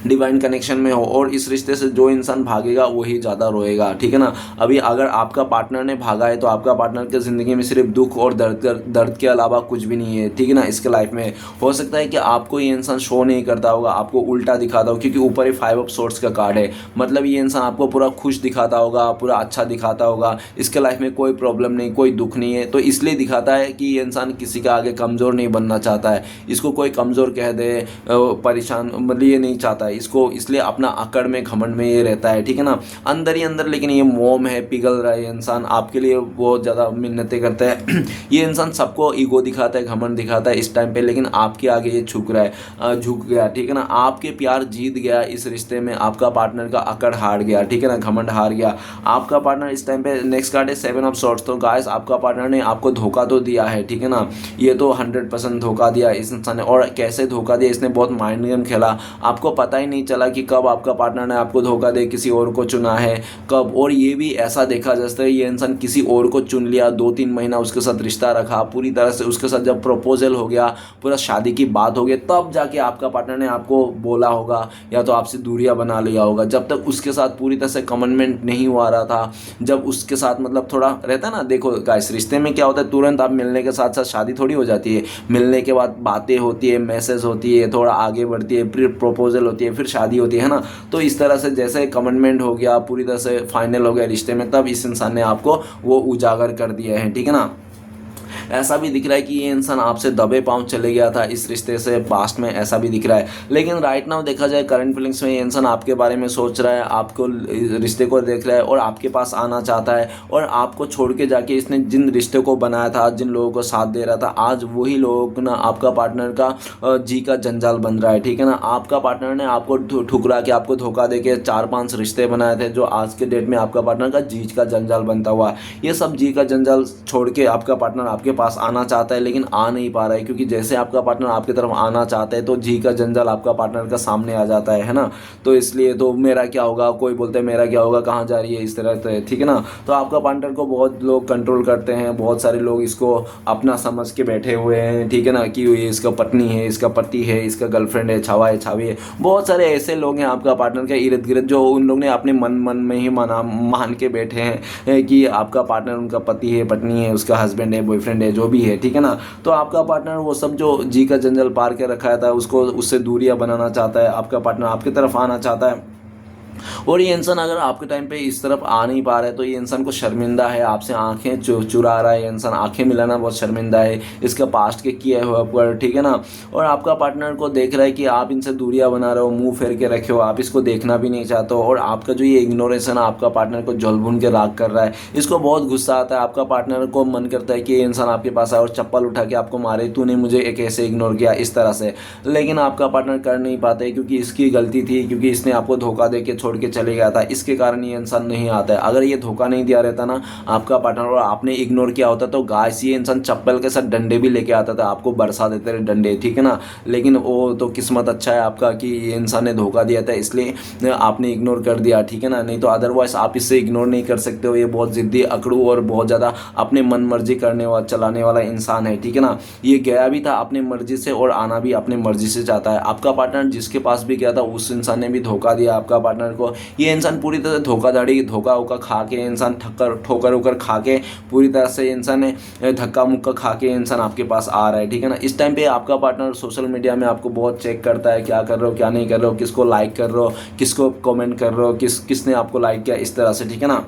डिवाइन कनेक्शन में हो। और इस रिश्ते से जो इंसान भागेगा वही ज़्यादा रोएगा, ठीक है ना। अभी अगर आपका पार्टनर ने भागा है तो आपका पार्टनर की ज़िंदगी में सिर्फ दुख और दर्द के अलावा कुछ भी नहीं है, ठीक है ना। इसके लाइफ में हो सकता है कि आपको ये इंसान शो नहीं करता होगा, आपको उल्टा दिखाता हो, क्योंकि ऊपर ही 5 ऑफ सोर्ड्स का कार्ड है। मतलब ये इंसान आपको पूरा खुश दिखाता होगा, पूरा अच्छा दिखाता होगा, इसके लाइफ में कोई प्रॉब्लम नहीं, कोई दुख नहीं है। तो इसलिए दिखाता है कि ये इंसान किसी का आगे कमज़ोर नहीं बनना चाहता है। इसको कोई कमज़ोर कह दे, परेशान, मतलब ये नहीं चाहता है इसको, इसलिए अपना अकड़ में घमंड में ये रहता है, ठीक है ना, अंदर ही अंदर। लेकिन ये मोम है, पिघल रहा है इंसान, आपके लिए बहुत ज़्यादा मिन्नतें करता है। ये इंसान सबको ईगो दिखाता है, घमंड दिखाता है इस टाइम पे, लेकिन आपके आगे ये झुक रहा है, झुक गया, ठीक है ना। आपके प्यार जीत गया इस रिश्ते में, आपका पार्टनर का अकड़ हार गया, ठीक है ना, घमंड हार गया आपका पार्टनर इस टाइम पे। नेक्स्ट कार्ड है 7 ऑफ सॉर्ड्स। तो गाइस आपका पार्टनर ने आपको धोखा तो दिया है, ठीक है ना, ये तो 100% धोखा दिया इस इंसान ने। और कैसे धोखा दिया, इसने बहुत माइंड गेम खेला, आपको पता ही नहीं चला कि कब आपका पार्टनर ने आपको धोखा दे किसी और को चुना है, कब। और ये भी ऐसा देखा जैसे ये इंसान किसी और को चुन लिया, 2-3 महीना उसके साथ रिश्ता रखा, पूरी तरह से उसके साथ जब प्रपोजल हो गया, पूरा शादी की बात हो गई, तब जाके आपका पार्टनर ने आपको बोला होगा या तो आपसे दूरियां बना लिया होगा। जब तक उसके साथ पूरी तरह से कमिटमेंट नहीं हुआ रहा था, जब उसके साथ मतलब थोड़ा रहता है ना, देखो गाइस रिश्ते में क्या होता है, तुरंत आप मिलने के साथ साथ शादी थोड़ी हो जाती है। मिलने के बाद बातें होती है, मैसेज होती है, थोड़ा आगे बढ़ती है, फिर प्रपोजल होती है, फिर शादी होती है ना। तो इस तरह से जैसे कमिटमेंट हो गया, पूरी तरह से फाइनल हो गया रिश्ते में, तब इस इंसान ने आपको वो उजागर कर दिया है, ठीक है ना। ऐसा भी दिख रहा है कि ये इंसान आपसे दबे पाँव चले गया था इस रिश्ते से, पास्ट में ऐसा भी दिख रहा है। लेकिन राइट नाउ देखा जाए करंट फीलिंग्स में ये इंसान आपके बारे में सोच रहा है, आपको रिश्ते को देख रहा है और आपके पास आना चाहता है। और आपको छोड़ के जाके इसने जिन रिश्ते को बनाया था, जिन लोगों को साथ दे रहा था, आज वही लोग ना आपका पार्टनर का जी का जंजाल बन रहा है, ठीक है ना। आपका पार्टनर ने आपको ठुकरा के, आपको धोखा दे के 4-5 रिश्ते बनाए थे जो आज के डेट में आपका पार्टनर का जी का जंजाल बनता हुआ है। ये सब जी का जंजाल छोड़ के आपका पार्टनर आपके पास आना चाहता है, लेकिन आ नहीं पा रहा है, क्योंकि जैसे आपका पार्टनर आपकी तरफ आना चाहता है तो जी का जंजाल आपका पार्टनर का सामने आ जाता है ना। तो इसलिए तो मेरा क्या होगा, कोई बोलते हैं मेरा क्या होगा, कहाँ जा रही है, इस तरह से, ठीक है ना। तो आपका पार्टनर को बहुत लोग कंट्रोल करते हैं, बहुत सारे लोग इसको अपना समझ के बैठे हुए हैं, ठीक है ना, कि ये इसका पत्नी है, इसका पति है, इसका गर्लफ्रेंड है, छावा है, छावी है। बहुत सारे ऐसे लोग हैं आपका पार्टनर के इर्द गिर्द जो उन लोग ने अपने मन में ही मान के बैठे हैं कि आपका पार्टनर उनका पति है, पत्नी है, उसका हस्बैंड है, बॉयफ्रेंड है, जो भी है, ठीक है ना। तो आपका पार्टनर वो सब जो जी का जंजाल पार के रखा था उसको, उससे दूरियां बनाना चाहता है। आपका पार्टनर आपकी तरफ आना चाहता है, और ये इंसान अगर आपके टाइम पे इस तरफ आ नहीं पा रहा है तो ये इंसान को शर्मिंदा है, आपसे आंखें चुरा रहा है। ये इंसान आंखें मिलाना बहुत शर्मिंदा है इसका पास्ट के किए हुए पर, ठीक है ना। और आपका पार्टनर को देख रहा है कि आप इनसे दूरियां बना रहे हो, मुंह फेर के रखे हो, आप इसको देखना भी नहीं चाहते हो। और आपका जो ये इग्नोरेंस है ना, आपका पार्टनर को जल भून के राख कर रहा है। इसको बहुत गुस्सा आता है, आपका पार्टनर को मन करता है कि ये इंसान आपके पास आए और चप्पल उठा के आपको मारे, तूने मुझे एक ऐसे इग्नोर किया, इस तरह से। लेकिन आपका पार्टनर कर नहीं पाते क्योंकि इसकी गलती थी, क्योंकि इसने आपको धोखा दे के छोड़ के चले गया था, इसके कारण ये इंसान नहीं आता है। अगर ये धोखा नहीं दिया रहता ना आपका पार्टनर और आपने इग्नोर किया होता तो गाइस ये इंसान चप्पल के साथ डंडे भी लेके आता था, आपको बरसा देते रहे डंडे, ठीक है ना। लेकिन वो तो किस्मत अच्छा है आपका कि ये इंसान ने धोखा दिया था, इसलिए आपने इग्नोर कर दिया, ठीक है ना। नहीं तो अदरवाइज आप इससे इग्नोर नहीं कर सकते हो। ये बहुत जिद्दी, अकड़ू और बहुत ज़्यादा अपने मन मर्जी करने वाला, चलाने वाला इंसान है, ठीक है ना। ये गया भी था अपनी मर्जी से और आना भी अपनी मर्जी से चाहता है। आपका पार्टनर जिसके पास भी गया था उस इंसान ने भी धोखा दिया आपका पार्टनर को। ये इंसान पूरी तरह धोखाधड़ी, धोखा वोखा खा के इंसान ठोकर उकर खा के पूरी तरह से इंसान ने धक्का मुक्का खा के इंसान आपके पास आ रहा है, ठीक है ना। इस टाइम पे आपका पार्टनर सोशल मीडिया में आपको बहुत चेक करता है, क्या कर रहे हो, क्या नहीं कर रहे हो, किसको लाइक कर रहे हो, किसको कमेंट कर रहे हो, किसने आपको लाइक किया, इस तरह से, ठीक है ना।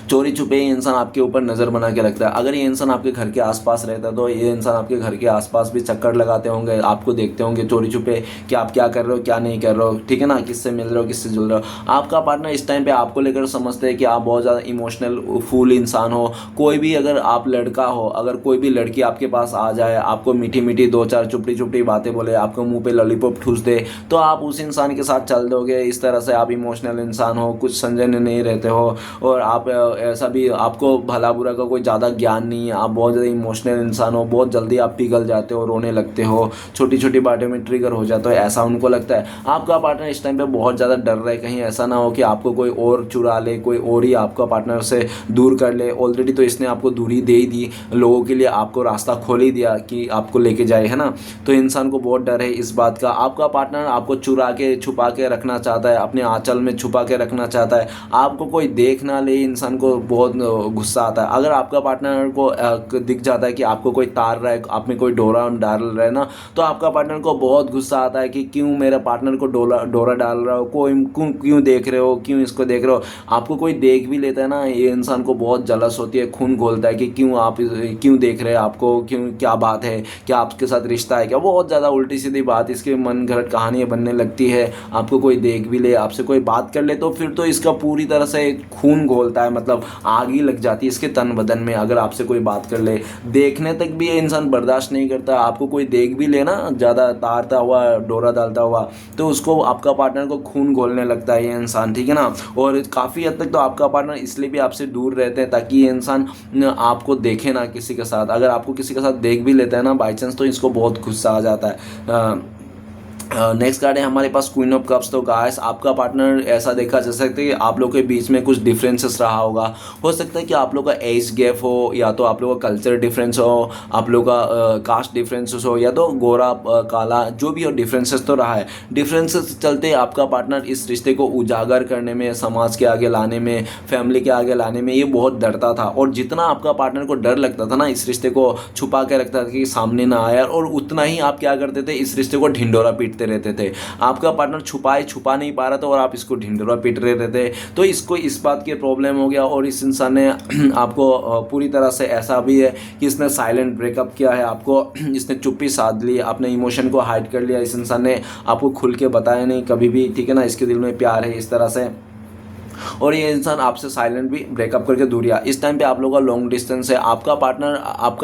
चोरी छुपे ये इंसान आपके ऊपर नज़र बना के रखता है। अगर ये इंसान आपके घर के आसपास रहता तो ये इंसान आपके घर के आसपास भी चक्कर लगाते होंगे, आपको देखते होंगे चोरी छुपे कि आप क्या कर रहे हो, क्या नहीं कर रहे हो, ठीक है ना, किससे मिल रहे हो, किससे जुल रहे हो। आपका पार्टनर इस टाइम पे आपको लेकर समझते हैं कि आप बहुत ज़्यादा इमोशनल फूल इंसान हो। कोई भी अगर आप लड़का हो, अगर कोई भी लड़की आपके पास आ जाए, आपको मीठी मीठी 2-4 चुपड़ी चुपड़ी बातें बोले, आपको मुँह पे लॉलीपॉप ठूस दे, तो आप उस इंसान के साथ चल दोगे। इस तरह से आप इमोशनल इंसान हो, कुछ संजन नहीं रहते हो, और आप ऐसा भी आपको भला बुरा का कोई ज़्यादा ज्ञान नहीं है। आप बहुत ज़्यादा इमोशनल इंसान हो, बहुत जल्दी आप पिघल जाते हो, रोने लगते हो, छोटी छोटी बातों में ट्रिगर हो जाते हो, ऐसा उनको लगता है। आपका पार्टनर इस टाइम पे बहुत ज़्यादा डर रहा है कहीं ऐसा ना हो कि आपको कोई और चुरा ले, कोई और ही आपका पार्टनर से दूर कर ले। ऑलरेडी तो इसने आपको दूरी दे ही दी, लोगों के लिए आपको रास्ता खोल ही दिया कि आपको लेके जाए, है ना। तो इंसान को बहुत डर है इस बात का। आपका पार्टनर आपको चुरा के छुपा के रखना चाहता है, अपने आंचल में छुपा के रखना चाहता है, आपको कोई देख ना ले। इंसान को बहुत गुस्सा आता है। अगर आपका पार्टनर को दिख जाता है कि आपको कोई तार रहा है, आप में कोई डोरा डाल रहा है ना, तो आपका पार्टनर को बहुत गुस्सा आता है कि क्यों मेरे पार्टनर को डोरा डाल रहा हो, कोई क्यों देख रहे हो, क्यों इसको देख रहे हो। आपको कोई देख भी लेता है ना, ये इंसान को बहुत जलस होती है, खून घोलता है कि क्यों देख रहे हैं आपको, क्यों, क्या बात है, क्या आपके साथ रिश्ता है क्या। बहुत ज़्यादा उल्टी सीधी बात, इसके मन घड़त कहानियाँ बनने लगती है। आपको कोई देख भी ले, आपसे कोई बात कर ले, तो फिर तो इसका पूरी तरह से खून घोलता है, मतलब आग ही लग जाती है इसके तन बदन में। अगर आपसे कोई बात कर ले, देखने तक भी ये इंसान बर्दाश्त नहीं करता। आपको कोई देख भी ले ना ज़्यादा तारता हुआ, डोरा डालता हुआ, तो उसको, आपका पार्टनर को खून घोलने लगता है ये इंसान, ठीक है ना। और काफ़ी हद तक तो आपका पार्टनर इसलिए भी आपसे दूर रहते हैं ताकि ये इंसान आपको देखे ना किसी के साथ। अगर आपको किसी के साथ देख भी लेता है ना बाई चांस, तो इसको बहुत गुस्सा आ जाता है। नेक्स्ट कार्ड है हमारे पास क्वीन ऑफ कप्स। तो गाइस आपका पार्टनर ऐसा देखा जा सकता है कि आप लोग के बीच में कुछ डिफरेंसेस रहा होगा। हो सकता है कि आप लोग का एज गैप हो, या तो आप लोग का कल्चर डिफरेंस हो, आप लोग का कास्ट डिफरेंसेस हो, या तो गोरा काला, जो भी हो डिफरेंसेस तो रहा है। डिफरेंसेस चलते आपका पार्टनर इस रिश्ते को उजागर करने में, समाज के आगे लाने में, फैमिली के आगे लाने में ये बहुत डरता था। और जितना आपका पार्टनर को डर लगता था ना, इस रिश्ते को छुपा के रखता था कि सामने ना आए, और उतना ही आप क्या करते थे, इस रिश्ते को ढिंडोरा पीटते ढूंढते रहते थे, आपका पार्टनर छुपा नहीं पा रहा था और आप इसको ढिंढोरा पीट रहे रहते। तो इसको इस बात की प्रॉब्लम हो गया और इस इंसान ने आपको पूरी तरह से ऐसा भी है कि इसने साइलेंट ब्रेकअप किया है, आपको इसने चुप्पी साध ली, अपने इमोशन को हाइड कर लिया। इस इंसान ने आपको खुल के बताया नहीं कभी भी, ठीक है ना, इसके दिल में प्यार है इस तरह से, और ये इंसान आपसे साइलेंट भी ब्रेकअप करके दूर गया। इस टाइम पे आप लोगों का लॉन्ग डिस्टेंस है, आपका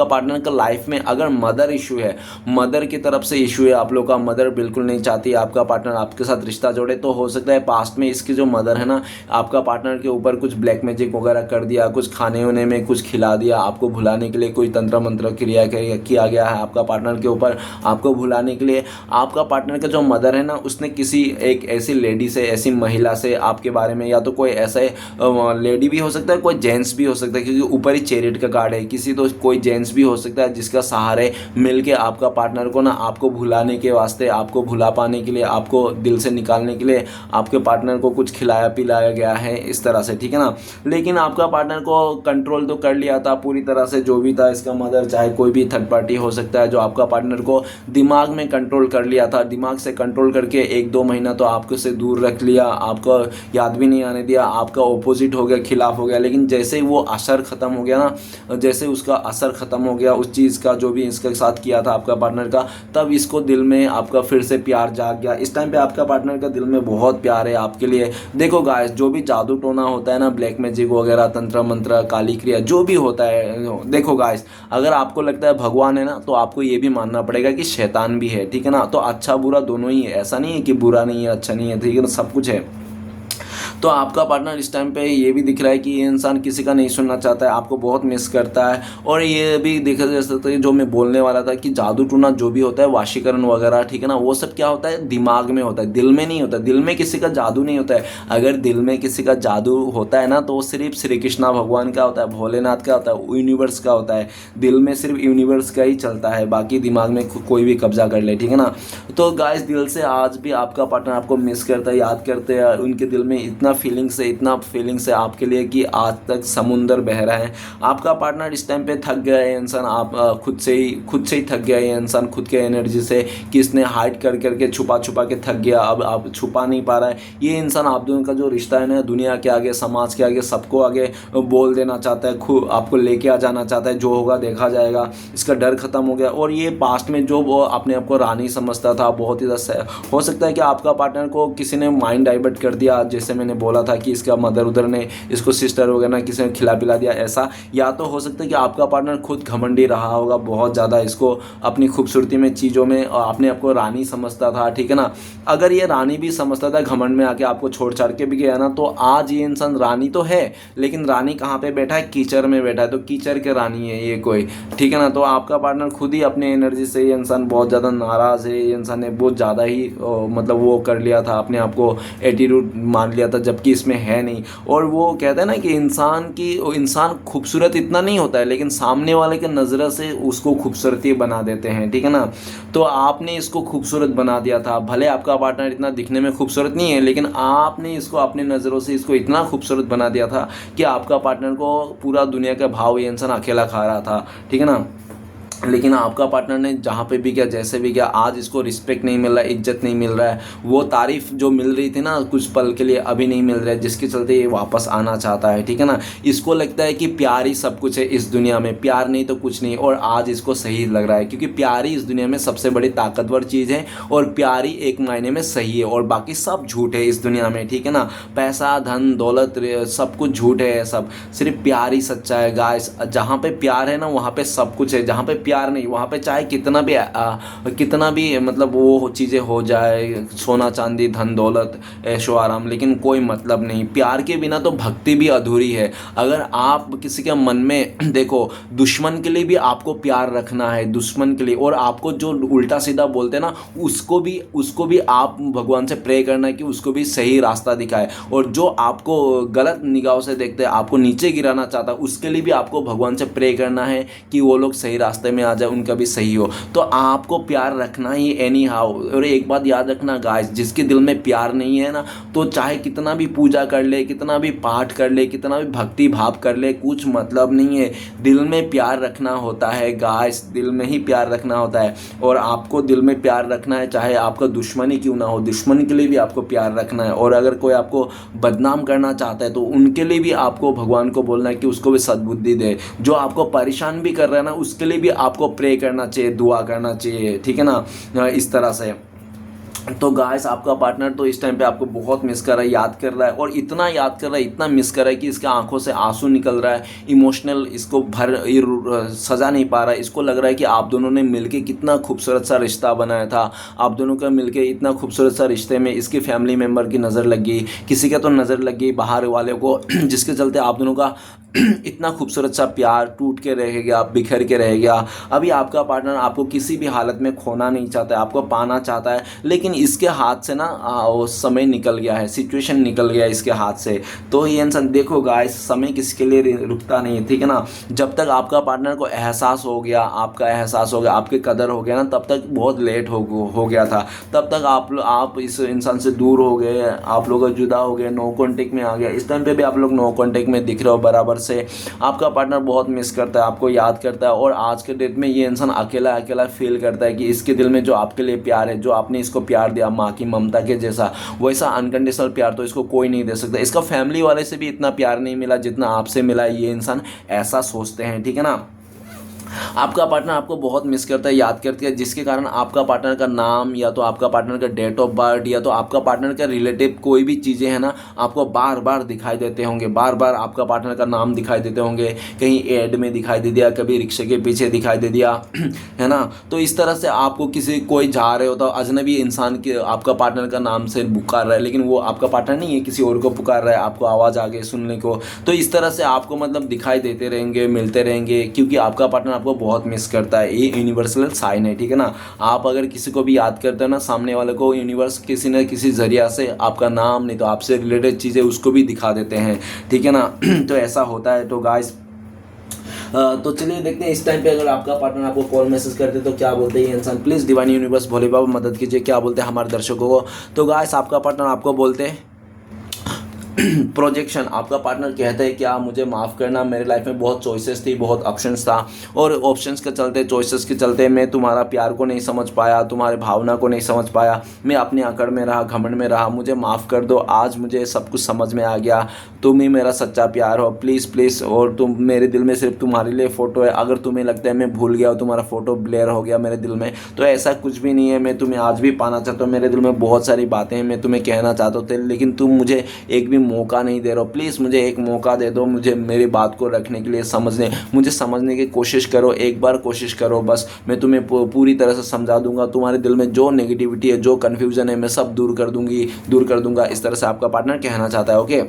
पार्टनर का लाइफ में अगर मदर इशू है, मदर की तरफ से इशू है, आप लोग का मदर बिल्कुल नहीं चाहती आपका पार्टनर आपके साथ रिश्ता जोड़े, तो हो सकता है पास्ट में इसकी जो मदर है ना, आपका पार्टनर के ऊपर कुछ ब्लैक मैजिक वगैरह कर दिया, कुछ खाने होने में कुछ खिला दिया, आपको भुलाने के लिए कोई तंत्र मंत्र क्रिया किया गया है आपका पार्टनर के ऊपर, आपको भुलाने के लिए। आपका पार्टनर का जो मदर है ना, उसने किसी एक ऐसी लेडी से, ऐसी महिला से आपके बारे में, या तो कोई ऐसा लेडी भी हो सकता है, कोई जेंट्स भी हो सकता है, क्योंकि ऊपर ही चैरिट का कार्ड है, किसी तो कोई जेंट्स भी हो सकता है जिसका सहारे मिलके आपका पार्टनर को ना, आपको भुलाने के वास्ते, आपको भुला पाने के लिए, आपको दिल से निकालने के लिए आपके पार्टनर को कुछ खिलाया पिलाया गया है इस तरह से, ठीक है ना। लेकिन आपका पार्टनर को कंट्रोल तो कर लिया था पूरी तरह से, जो भी था इसका मदर, चाहे कोई भी थर्ड पार्टी हो सकता है, जो आपका पार्टनर को दिमाग में कंट्रोल कर लिया था। दिमाग से कंट्रोल करके 1-2 महीना तो आपको से दूर रख लिया, आपको याद भी नहीं आने दिया, आपका ऑपोजिट हो गया, खिलाफ हो गया। लेकिन जैसे ही वो असर ख़त्म हो गया ना, जैसे उसका असर ख़त्म हो गया उस चीज़ का जो भी इसके साथ किया था आपका पार्टनर का, तब इसको दिल में आपका फिर से प्यार जाग गया। इस टाइम पे आपका पार्टनर का दिल में बहुत प्यार है आपके लिए। देखो गाइस, जो भी जादू टोना होता है ना, ब्लैक मैजिक वगैरह, तंत्र मंत्र, काली क्रिया, जो भी होता है, देखो गाइस, अगर आपको लगता है भगवान है ना, तो आपको ये भी मानना पड़ेगा कि शैतान भी है, ठीक है ना। तो अच्छा बुरा दोनों ही है, ऐसा नहीं है कि बुरा नहीं है अच्छा नहीं है, ठीक है ना, सब कुछ है। तो आपका पार्टनर इस टाइम पे ये भी दिख रहा है कि ये इंसान किसी का नहीं सुनना चाहता है, आपको बहुत मिस करता है। और ये भी देखा जा सकता है, जो मैं बोलने वाला था कि जादू टूना जो भी होता है, वाशीकरण वगैरह, ठीक है ना, वो सब क्या होता है, दिमाग में होता है, दिल में नहीं होता। दिल में किसी का जादू नहीं होता है। अगर दिल में किसी का जादू होता है ना, तो वो सिर्फ श्री कृष्णा भगवान का होता है, भोलेनाथ का होता है, यूनिवर्स का होता है। दिल में सिर्फ यूनिवर्स का ही चलता है, बाकी दिमाग में कोई भी कब्जा कर ले, ठीक है ना। तो गाइस, दिल से आज भी आपका पार्टनर आपको मिस करता है, याद करते हैं, उनके दिल में इतना फीलिंग्स है आपके लिए कि आज तक समुंदर बह रहा है। आपका पार्टनर इस टाइम पे थक गया है इंसान, आप खुद से ही थक गया है इंसान, खुद के एनर्जी से, कि इसने हाइड कर करके छुपा के थक गया, अब आप छुपा नहीं पा रहा है। ये इंसान आप दोनों का जो रिश्ता है ना, दुनिया के आगे, समाज के आगे, सबको आगे बोल देना चाहता है, खुद आपको लेके आ जाना चाहता है, जो होगा देखा जाएगा। इसका डर खत्म हो गया। और ये पास्ट में जो वो अपने आप को रानी समझता था, बहुत ही हो सकता है कि आपका पार्टनर को किसी ने माइंड डाइवर्ट कर दिया, जैसे मैंने बोला था कि इसका मदर उधर ने इसको सिस्टर वगैरह किसी ने खिला पिला दिया ऐसा। या तो हो सकता है कि आपका पार्टनर खुद घमंडी रहा होगा बहुत ज़्यादा, इसको अपनी खूबसूरती में, चीज़ों में अपने आप को रानी समझता था, ठीक है ना। अगर ये रानी भी समझता था, घमंड में आके आपको छोड़ छाड़ के भी गया ना, तो आज ये इंसान रानी तो है, लेकिन रानी कहाँ पे बैठा है, कीचड़ में बैठा है। तो कीचड़ के रानी है ये कोई, ठीक है ना। तो आपका पार्टनर खुद ही अपने एनर्जी से, ये इंसान बहुत ज़्यादा नाराज़ है, ये इंसान ने बहुत ज़्यादा ही मतलब वो कर लिया था, अपने आप को एटीट्यूड मान लिया था, जबकि इसमें है नहीं। और वो कहता है ना कि इंसान खूबसूरत इतना नहीं होता है, लेकिन सामने वाले के नज़र से उसको खूबसूरती बना देते हैं, ठीक है ना। तो आपने इसको खूबसूरत बना दिया था, भले आपका पार्टनर इतना दिखने में खूबसूरत नहीं है, लेकिन आपने इसको अपने नज़रों से इसको इतना खूबसूरत बना दिया था कि आपका पार्टनर को पूरा दुनिया का भाव ये इंसान अकेला खा रहा था, ठीक है ना। लेकिन आपका पार्टनर ने जहाँ पे भी गया, जैसे भी गया, आज इसको रिस्पेक्ट नहीं मिल रहा है, इज्जत नहीं मिल रहा है, वो तारीफ़ जो मिल रही थी ना कुछ पल के लिए, अभी नहीं मिल रहा है, जिसके चलते ये वापस आना चाहता है, ठीक है ना। इसको लगता है कि प्यार ही सब कुछ है इस दुनिया में, प्यार नहीं तो कुछ नहीं। और आज इसको सही लग रहा है, क्योंकि प्यार ही इस दुनिया में सबसे बड़ी ताकतवर चीज़ है, और प्यार ही एक मायने में सही है, और बाकी सब झूठ है इस दुनिया में, ठीक है ना। पैसा, धन, दौलत, सब कुछ झूठ है, सब सिर्फ प्यार ही सच्चा है गाइस। जहाँ पे प्यार है ना, वहाँ पे सब कुछ है। जहाँ पे प्यार नहीं, वहाँ पे चाहे कितना भी मतलब वो चीज़ें हो जाए, सोना चांदी, धन दौलत, ऐशो आराम, लेकिन कोई मतलब नहीं। प्यार के बिना तो भक्ति भी अधूरी है। अगर आप किसी के मन में, देखो, दुश्मन के लिए भी आपको प्यार रखना है, दुश्मन के लिए, और आपको जो उल्टा सीधा बोलते हैं ना, उसको भी आप भगवान से प्रे करना है कि उसको भी सही रास्ता दिखाए। और जो आपको गलत निगाहों से देखते हैं, आपको नीचे गिराना चाहता है, उसके लिए भी आपको भगवान से प्रे करना है कि वो लोग सही रास्ते में में आ जाए, उनका भी सही हो। तो आपको प्यार रखना ही एनी हाउ। और एक बात याद रखना गाइस, जिसके दिल में प्यार नहीं है ना, तो चाहे कितना भी पूजा कर ले, कितना भी पाठ कर ले, कितना भी भक्ति भाव कर ले, कुछ मतलब नहीं है। दिल में प्यार रखना होता है गाइस, दिल में ही प्यार रखना होता है। और आपको दिल में प्यार रखना है, चाहे आपका दुश्मन ही क्यों ना हो, दुश्मन के लिए भी आपको प्यार रखना है। और अगर कोई आपको बदनाम करना चाहता है तो उनके लिए भी आपको भगवान को बोलना है कि उसको भी सद्बुद्धि दे। जो आपको परेशान भी कर रहा है ना, उसके लिए भी आपको प्रे करना चाहिए, दुआ करना चाहिए, ठीक है ना, इस तरह से। तो गाइस आपका पार्टनर तो इस टाइम पे आपको बहुत मिस कर रहा है, याद कर रहा है, और इतना याद कर रहा है, इतना मिस कर रहा है कि इसके आंखों से आंसू निकल रहा है। इमोशनल इसको सजा नहीं पा रहा है। इसको लग रहा है कि आप दोनों ने मिलके कितना खूबसूरत सा रिश्ता बनाया था, आप दोनों का मिलके इतना खूबसूरत सा रिश्ते में इसके फैमिली मेम्बर की नज़र लग गई, किसी का तो नज़र लग गई बाहर वाले को, जिसके चलते आप दोनों का इतना खूबसूरत सा प्यार टूट के रह गया, बिखर के रह गया। अभी आपका पार्टनर आपको किसी भी हालत में खोना नहीं चाहता है, आपको पाना चाहता है, लेकिन इसके हाथ से ना वो समय निकल गया है, सिचुएशन निकल गया है इसके हाथ से। तो ये इंसान, देखो गाइस, समय किसके लिए रुकता नहीं है, ठीक है ना। जब तक आपका पार्टनर को एहसास हो गया, आपका एहसास हो गया, आपके कदर हो गया ना, तब तक बहुत लेट हो गया था। तब तक आप इस इंसान से दूर हो गए, आप लोग जुदा हो गए, नो कॉन्टेक्ट में आ गया। इस टाइम पे भी आप लोग नो कॉन्टेक्ट में दिख रहे हो बराबर से। आपका पार्टनर बहुत मिस करता है, आपको याद करता है, और आज के डेट में ये इंसान अकेला अकेला फील करता है कि इसके दिल में जो आपके लिए प्यार है, जो आपने इसको प्यार दिया माँ की ममता के जैसा, वैसा अनकंडीशनल प्यार तो इसको कोई नहीं दे सकता। इसका फैमिली वाले से भी इतना प्यार नहीं मिला जितना आपसे मिला, ये इंसान ऐसा सोचते हैं, ठीक है ना। आपका पार्टनर आपको बहुत मिस करता है, याद करता है, जिसके कारण आपका पार्टनर का नाम, या तो आपका पार्टनर का डेट ऑफ बर्थ, या तो आपका पार्टनर का रिलेटिव कोई भी चीज़ें हैं ना, आपको बार बार दिखाई देते होंगे, बार बार आपका पार्टनर का नाम दिखाई देते होंगे, कहीं एड में दिखाई दे दिया, कभी रिक्शे के पीछे दिखाई दे दिया, है ना। तो इस तरह से आपको किसी कोई जा रहे होता, अजनबी इंसान के आपका पार्टनर का नाम से पुकार रहा है, लेकिन वो आपका पार्टनर नहीं है, किसी और को पुकार रहा है, आपको आवाज़ आ गई सुनने को। तो इस तरह से आपको मतलब दिखाई देते रहेंगे, मिलते रहेंगे, क्योंकि आपका पार्टनर आपको बहुत मिस करता है। ये यूनिवर्सल साइन है, ठीक है ना। आप अगर किसी को भी याद करते हो ना, सामने वाले को यूनिवर्स किसी न किसी जरिया से आपका नाम, नहीं तो आपसे रिलेटेड चीज़ें उसको भी दिखा देते हैं, ठीक है ना। तो ऐसा होता है। तो गाइस तो चलिए देखते हैं इस टाइम पे अगर आपका पार्टनर आपको कॉल मैसेज करते तो क्या बोलते हैं ये इंसान। प्लीज़ डिवाइन यूनिवर्स भोले बाबा मदद कीजिए, क्या बोलते हैं हमारे दर्शकों को। तो गाइस आपका पार्टनर आपको बोलते हैं प्रोजेक्शन। आपका पार्टनर कहता है क्या, मुझे माफ़ करना, मेरे लाइफ में बहुत चॉइसेस थी, बहुत ऑप्शंस था, और ऑप्शंस के चलते, चॉइसेस के चलते मैं तुम्हारा प्यार को नहीं समझ पाया, तुम्हारे भावना को नहीं समझ पाया, मैं अपनी अकड़ में रहा, घमंड में रहा, मुझे माफ़ कर दो। आज मुझे सब कुछ समझ में आ गया, तुम ही मेरा सच्चा प्यार हो, प्लीज़ प्लीज़। और तुम, मेरे दिल में सिर्फ तुम्हारे लिए फ़ोटो है। अगर तुम्हें लगता है मैं भूल गया, तुम्हारा फ़ोटो ब्लेयर हो गया मेरे दिल में, तो ऐसा कुछ भी नहीं है। मैं तुम्हें आज भी पाना चाहता हूँ, मेरे दिल में बहुत सारी बातें हैं मैं तुम्हें कहना चाहता हूँ, लेकिन तुम मुझे एक भी मौका नहीं दे रहे हो। प्लीज़ मुझे एक मौका दे दो, मुझे मेरी बात को रखने के लिए, मुझे समझने की कोशिश करो, एक बार कोशिश करो बस। मैं तुम्हें पूरी तरह से समझा दूंगा, तुम्हारे दिल में जो नेगेटिविटी है, जो कन्फ्यूज़न है, मैं सब दूर कर दूंगा। इस तरह से आपका पार्टनर कहना चाहता है। ओके,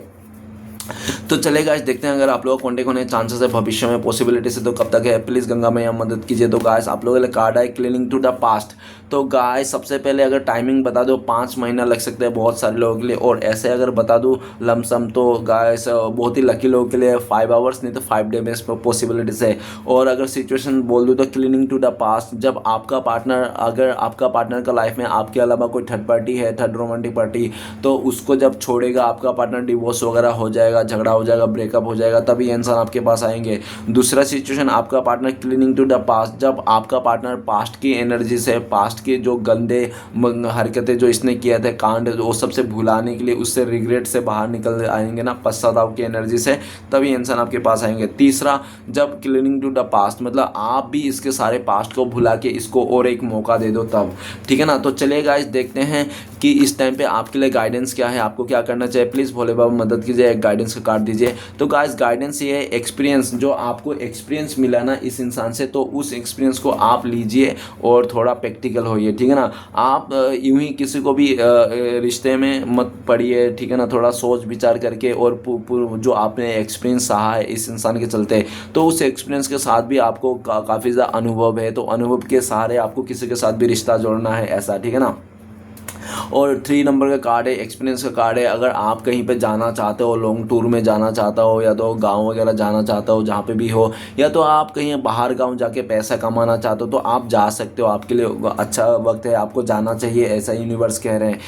तो चलेगा, आज देखते हैं अगर आप लोगों को कॉन्टेक्ट होने चांसेस है भविष्य में, पॉसिबिलिटी से, तो कब तक है। प्लीज़ गंगा मैया मदद कीजिए। तो गाइस आप लोगों के लिए कार्ड है क्लीनिंग टू द पास्ट। तो गाइस सबसे पहले अगर टाइमिंग बता दो, 5 महीना लग सकता है बहुत सारे लोगों के लिए, और ऐसे अगर बता दूँ लमसम, तो गाइस बहुत ही लकी लोगों के लिए 5 आवर्स नहीं तो 5 डे में पॉसिबिलिटीज है। और अगर सिचुएशन बोल दूँ तो क्लीनिंग टू द पास्ट, जब आपका पार्टनर, अगर आपका पार्टनर का लाइफ में आपके अलावा कोई थर्ड पार्टी है, थर्ड रोमांटिक पार्टी, तो उसको जब छोड़ेगा आपका पार्टनर, डिवोर्स वगैरह हो जाएगा, झगड़ा हो जाएगा, ब्रेकअप हो जाएगा, तभी ये इंसान आपके पास आएंगे। दूसरा सिचुएशन, आपका partner cleaning to the past, जब आपका पार्टनर पास्ट की एनर्जी से, पास्ट के जो गंदे हरकतें जो इसने किया थे, कांड, वो सबसे भुलाने के लिए, उससे रिग्रेट से बाहर निकल आएंगे ना, पश्चाताप की एनर्जी से, तभी इंसान आपके पास आएंगे। तीसरा, जब क्लीनिंग टू द पास्ट, मतलब आप भी इसके सारे पास्ट को भुला के इसको और एक मौका दे दो तब, ठीक है ना। तो चलिए गाइस देखते हैं कि इस टाइम पे आपके लिए गाइडेंस क्या है, आपको क्या करना चाहिए। प्लीज़ भोले बाबा मदद कीजिए, एक गाइडेंस का कार्ड दीजिए। तो गाइस गाइडेंस ये है, एक्सपीरियंस, जो आपको एक्सपीरियंस मिला ना इस इंसान से, तो उस एक्सपीरियंस को आप लीजिए और थोड़ा प्रैक्टिकल होइए, ठीक है ना। आप यूं ही किसी को भी रिश्ते में मत पड़िए, ठीक है ना। थोड़ा सोच विचार करके, और जो आपने एक्सपीरियंस सहा है इस इंसान के चलते, तो उस एक्सपीरियंस के साथ भी आपको काफ़ी ज़्यादा अनुभव है, तो अनुभव के सहारे आपको किसी के साथ भी रिश्ता जोड़ना है, ऐसा, ठीक है ना। और 3 नंबर का कार्ड है एक्सपीरियंस का कार्ड है। अगर आप कहीं पे जाना चाहते हो, लॉन्ग टूर में जाना चाहता हो, या तो गाँव वगैरह जाना चाहता हो जहाँ पे भी हो, या तो आप कहीं बाहर गाँव जाके पैसा कमाना चाहते हो, तो आप जा सकते हो। आपके लिए अच्छा वक्त है, आपको जाना चाहिए, ऐसा यूनिवर्स कह रहे हैं।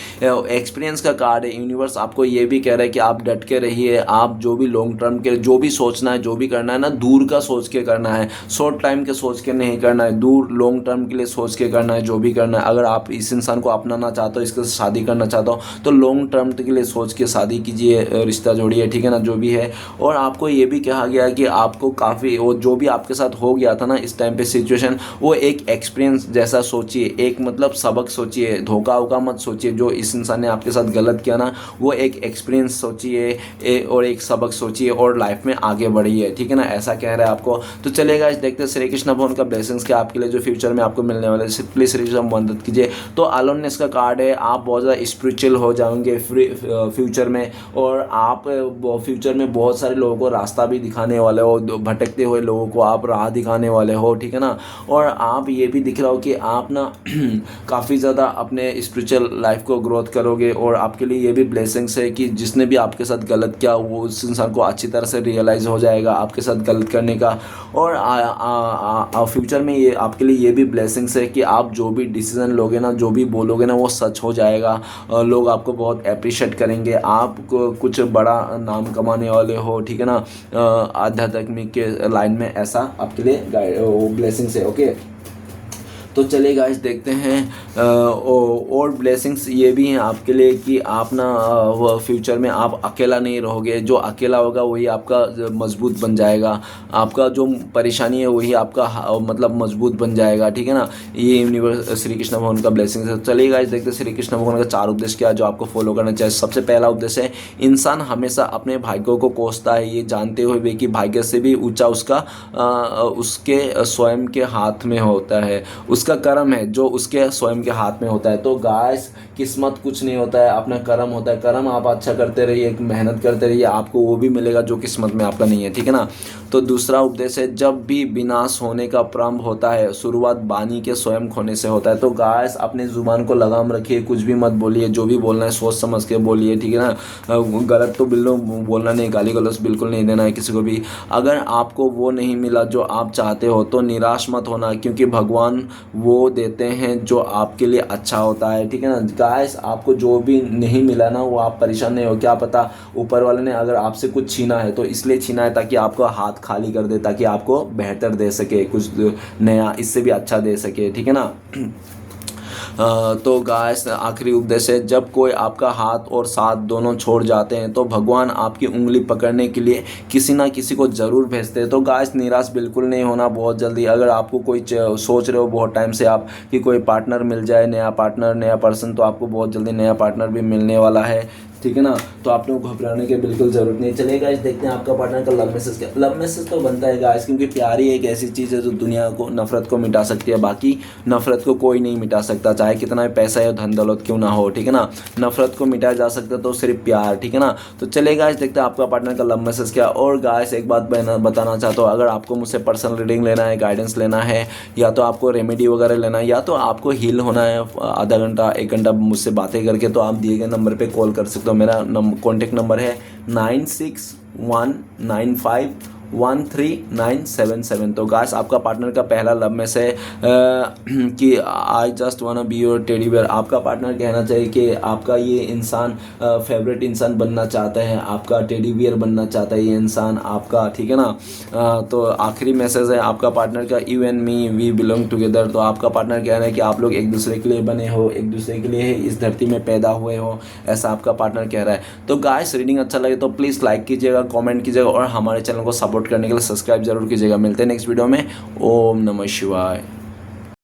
एक्सपीरियंस का कार्ड है, यूनिवर्स आपको ये भी कह रहा है कि आप डट के रहिए। आप जो भी लॉन्ग टर्म के जो भी सोचना है, जो भी करना है ना, दूर का सोच के करना है, शॉर्ट टाइम के सोच के नहीं करना है, दूर लॉन्ग टर्म के लिए सोच के करना है जो भी करना है। अगर आप इस इंसान को अपनाना चाहते हो, इसके साथ शादी करना चाहते हो, तो लॉन्ग टर्म के लिए सोच के शादी कीजिए, रिश्ता जोड़िए, ठीक है ना, जो भी है। और आपको ये भी कहा गया है कि आपको काफ़ी वो जो भी आपके साथ हो गया था ना इस टाइम पे सिचुएशन, वो एक एक्सपीरियंस जैसा सोचिए, एक मतलब सबक सोचिए, धोखा वोखा मत सोचिए। जो इस इंसान ने आपके साथ गलत किया ना, वो एक एक्सपीरियंस सोचिए और एक सबक सोचिए और लाइफ में आगे बढ़िए, ठीक है ना, ऐसा कह रहा है आपको। तो चलेगा, इस देखते हैं श्री कृष्ण भगवान का ब्लेसिंग्स क्या आपके लिए जो फ्यूचर में आपको मिलने वाले। प्लीज श्री कृष्ण मदद कीजिए। तो अलोननेस का कार्ड है, आप बहुत ज़्यादा स्पिरिचुअल हो जाएंगे फ्यूचर में, और आप फ्यूचर में बहुत सारे लोगों को रास्ता भी दिखाने वाले हो, भटकते हुए लोगों को आप राह दिखाने वाले हो, ठीक है ना। और आप ये भी दिख रहा हो कि आप ना काफ़ी ज़्यादा अपने स्पिरिचुअल लाइफ को ग्रोथ करोगे, और आपके लिए ये भी ब्लेसिंग्स है कि जिसने भी आपके साथ गलत किया वो उस इंसान को अच्छी तरह से रियलाइज़ हो जाएगा आपके साथ गलत करने का। और फ्यूचर में ये आपके लिए ये भी ब्लेसिंग्स है कि आप जो भी डिसीजन लोगे ना, जो भी बोलोगे ना, वो सच हो जाएगा। लोग आपको बहुत अप्रिशिएट करेंगे, आप कुछ बड़ा नाम कमाने वाले हो, ठीक है ना, आध्यात्मिक के लाइन में, ऐसा आपके लिए वो ब्लेसिंग्स है। ओके, तो चलिए गाइस देखते हैं और ब्लेसिंग्स ये भी हैं आपके लिए कि आप ना फ्यूचर में आप अकेला नहीं रहोगे। जो अकेला होगा वही आपका मजबूत बन जाएगा, आपका जो परेशानी है वही आपका मतलब मजबूत बन जाएगा, ठीक है ना। ये यूनिवर्स श्री कृष्ण भगवान का ब्लेसिंग्स है। चलिए गाइस देखते हैं श्री कृष्ण भगवान का 4 उद्देश्य क्या है जो आपको फॉलो करना चाहिए। सबसे पहला उद्देश्य है, इंसान हमेशा अपने भाग्यों को कोसता है, ये जानते हुए भी कि भाग्य से भी ऊंचा उसके स्वयं के हाथ में होता है, उसका कर्म है जो उसके स्वयं के हाथ में होता है। तो गाइस, किस्मत कुछ नहीं होता है, अपना कर्म होता है। कर्म आप अच्छा करते रहिए, मेहनत करते रहिए, आपको वो भी मिलेगा जो किस्मत में आपका नहीं है, ठीक है ना। तो दूसरा उपदेश है, जब भी विनाश होने का प्रारंभ होता है, शुरुआत बानी के स्वयं खोने से होता है। तो गाइस, अपनी जुबान को लगाम रखिए, कुछ भी मत बोलिए, जो भी बोलना है सोच समझ के बोलिए, ठीक है ना। गलत तो बिल्कुल बोलना नहीं, गाली गलौज बिल्कुल नहीं देना है किसी को भी। अगर आपको वो नहीं मिला जो आप चाहते हो तो निराश मत होना, क्योंकि भगवान वो देते हैं जो आपके लिए अच्छा होता है, ठीक है ना। गाइस, आपको जो भी नहीं मिला ना, वो आप परेशान नहीं हो, क्या पता ऊपर वाले ने अगर आपसे कुछ छीना है तो इसलिए छीना है ताकि आपका हाथ खाली कर दे, ताकि आपको बेहतर दे सके, कुछ नया इससे भी अच्छा दे सके, ठीक है ना। तो गाइस, आखिरी उपदेश है, जब कोई आपका हाथ और साथ दोनों छोड़ जाते हैं तो भगवान आपकी उंगली पकड़ने के लिए किसी ना किसी को ज़रूर भेजते हैं। तो गाइस, निराश बिल्कुल नहीं होना बहुत जल्दी। अगर आपको कोई सोच रहे हो बहुत टाइम से आप कि कोई पार्टनर मिल जाए, नया पार्टनर, नया पर्सन, तो आपको बहुत जल्दी नया पार्टनर भी मिलने वाला है, ठीक है ना। तो आपने घबराने की बिल्कुल ज़रूरत नहीं। चलिए गाइस देखते हैं आपका पार्टनर का लव मैसेज क्या। लव मैसेज तो बनता है गाइस, क्योंकि प्यार ही एक ऐसी चीज़ है जो दुनिया को, नफरत को मिटा सकती है। बाकी नफरत को कोई नहीं मिटा सकता, चाहे कितना भी पैसा या धन दौलत क्यों ना हो, ठीक है ना। नफरत को मिटाया जा सकता तो सिर्फ प्यार, ठीक है ना। तो चलिए गाइस देखते हैं आपका पार्टनर का लव मैसेज क्या। और गाइस, एक बात बताना चाहता हूँ, अगर आपको मुझसे पर्सनल रीडिंग लेना है, गाइडेंस लेना है, या तो आपको रेमेडी वगैरह लेना है, या तो आपको हील होना है आधा घंटा 1 घंटा मुझसे बातें करके, तो आप दिए गए नंबर पर कॉल कर सकते हो। मेरा कॉन्टैक्ट नंबर है 9619513977। तो गाइस, आपका पार्टनर का पहला लव मैसेज है कि I just wanna be your teddy bear. आपका पार्टनर कहना चाहिए कि आपका ये इंसान फेवरेट इंसान बनना चाहता है, आपका टेडी बियर बनना चाहता है ये इंसान आपका, ठीक है ना। तो आखिरी मैसेज है आपका पार्टनर का, you and me we belong together. तो आपका पार्टनर कह रहा है कि आप लोग एक दूसरे के लिए बने हो, एक दूसरे के लिए इस धरती में पैदा हुए हो, ऐसा आपका पार्टनर कह रहा है। तो गाइस, रीडिंग अच्छा लगे तो प्लीज़ लाइक कीजिएगा, कमेंट कीजिएगा, और हमारे चैनल को सपोर्ट करने के लिए सब्सक्राइब जरूर कीजिएगा। मिलते हैं नेक्स्ट वीडियो में। ओम नमः शिवाय।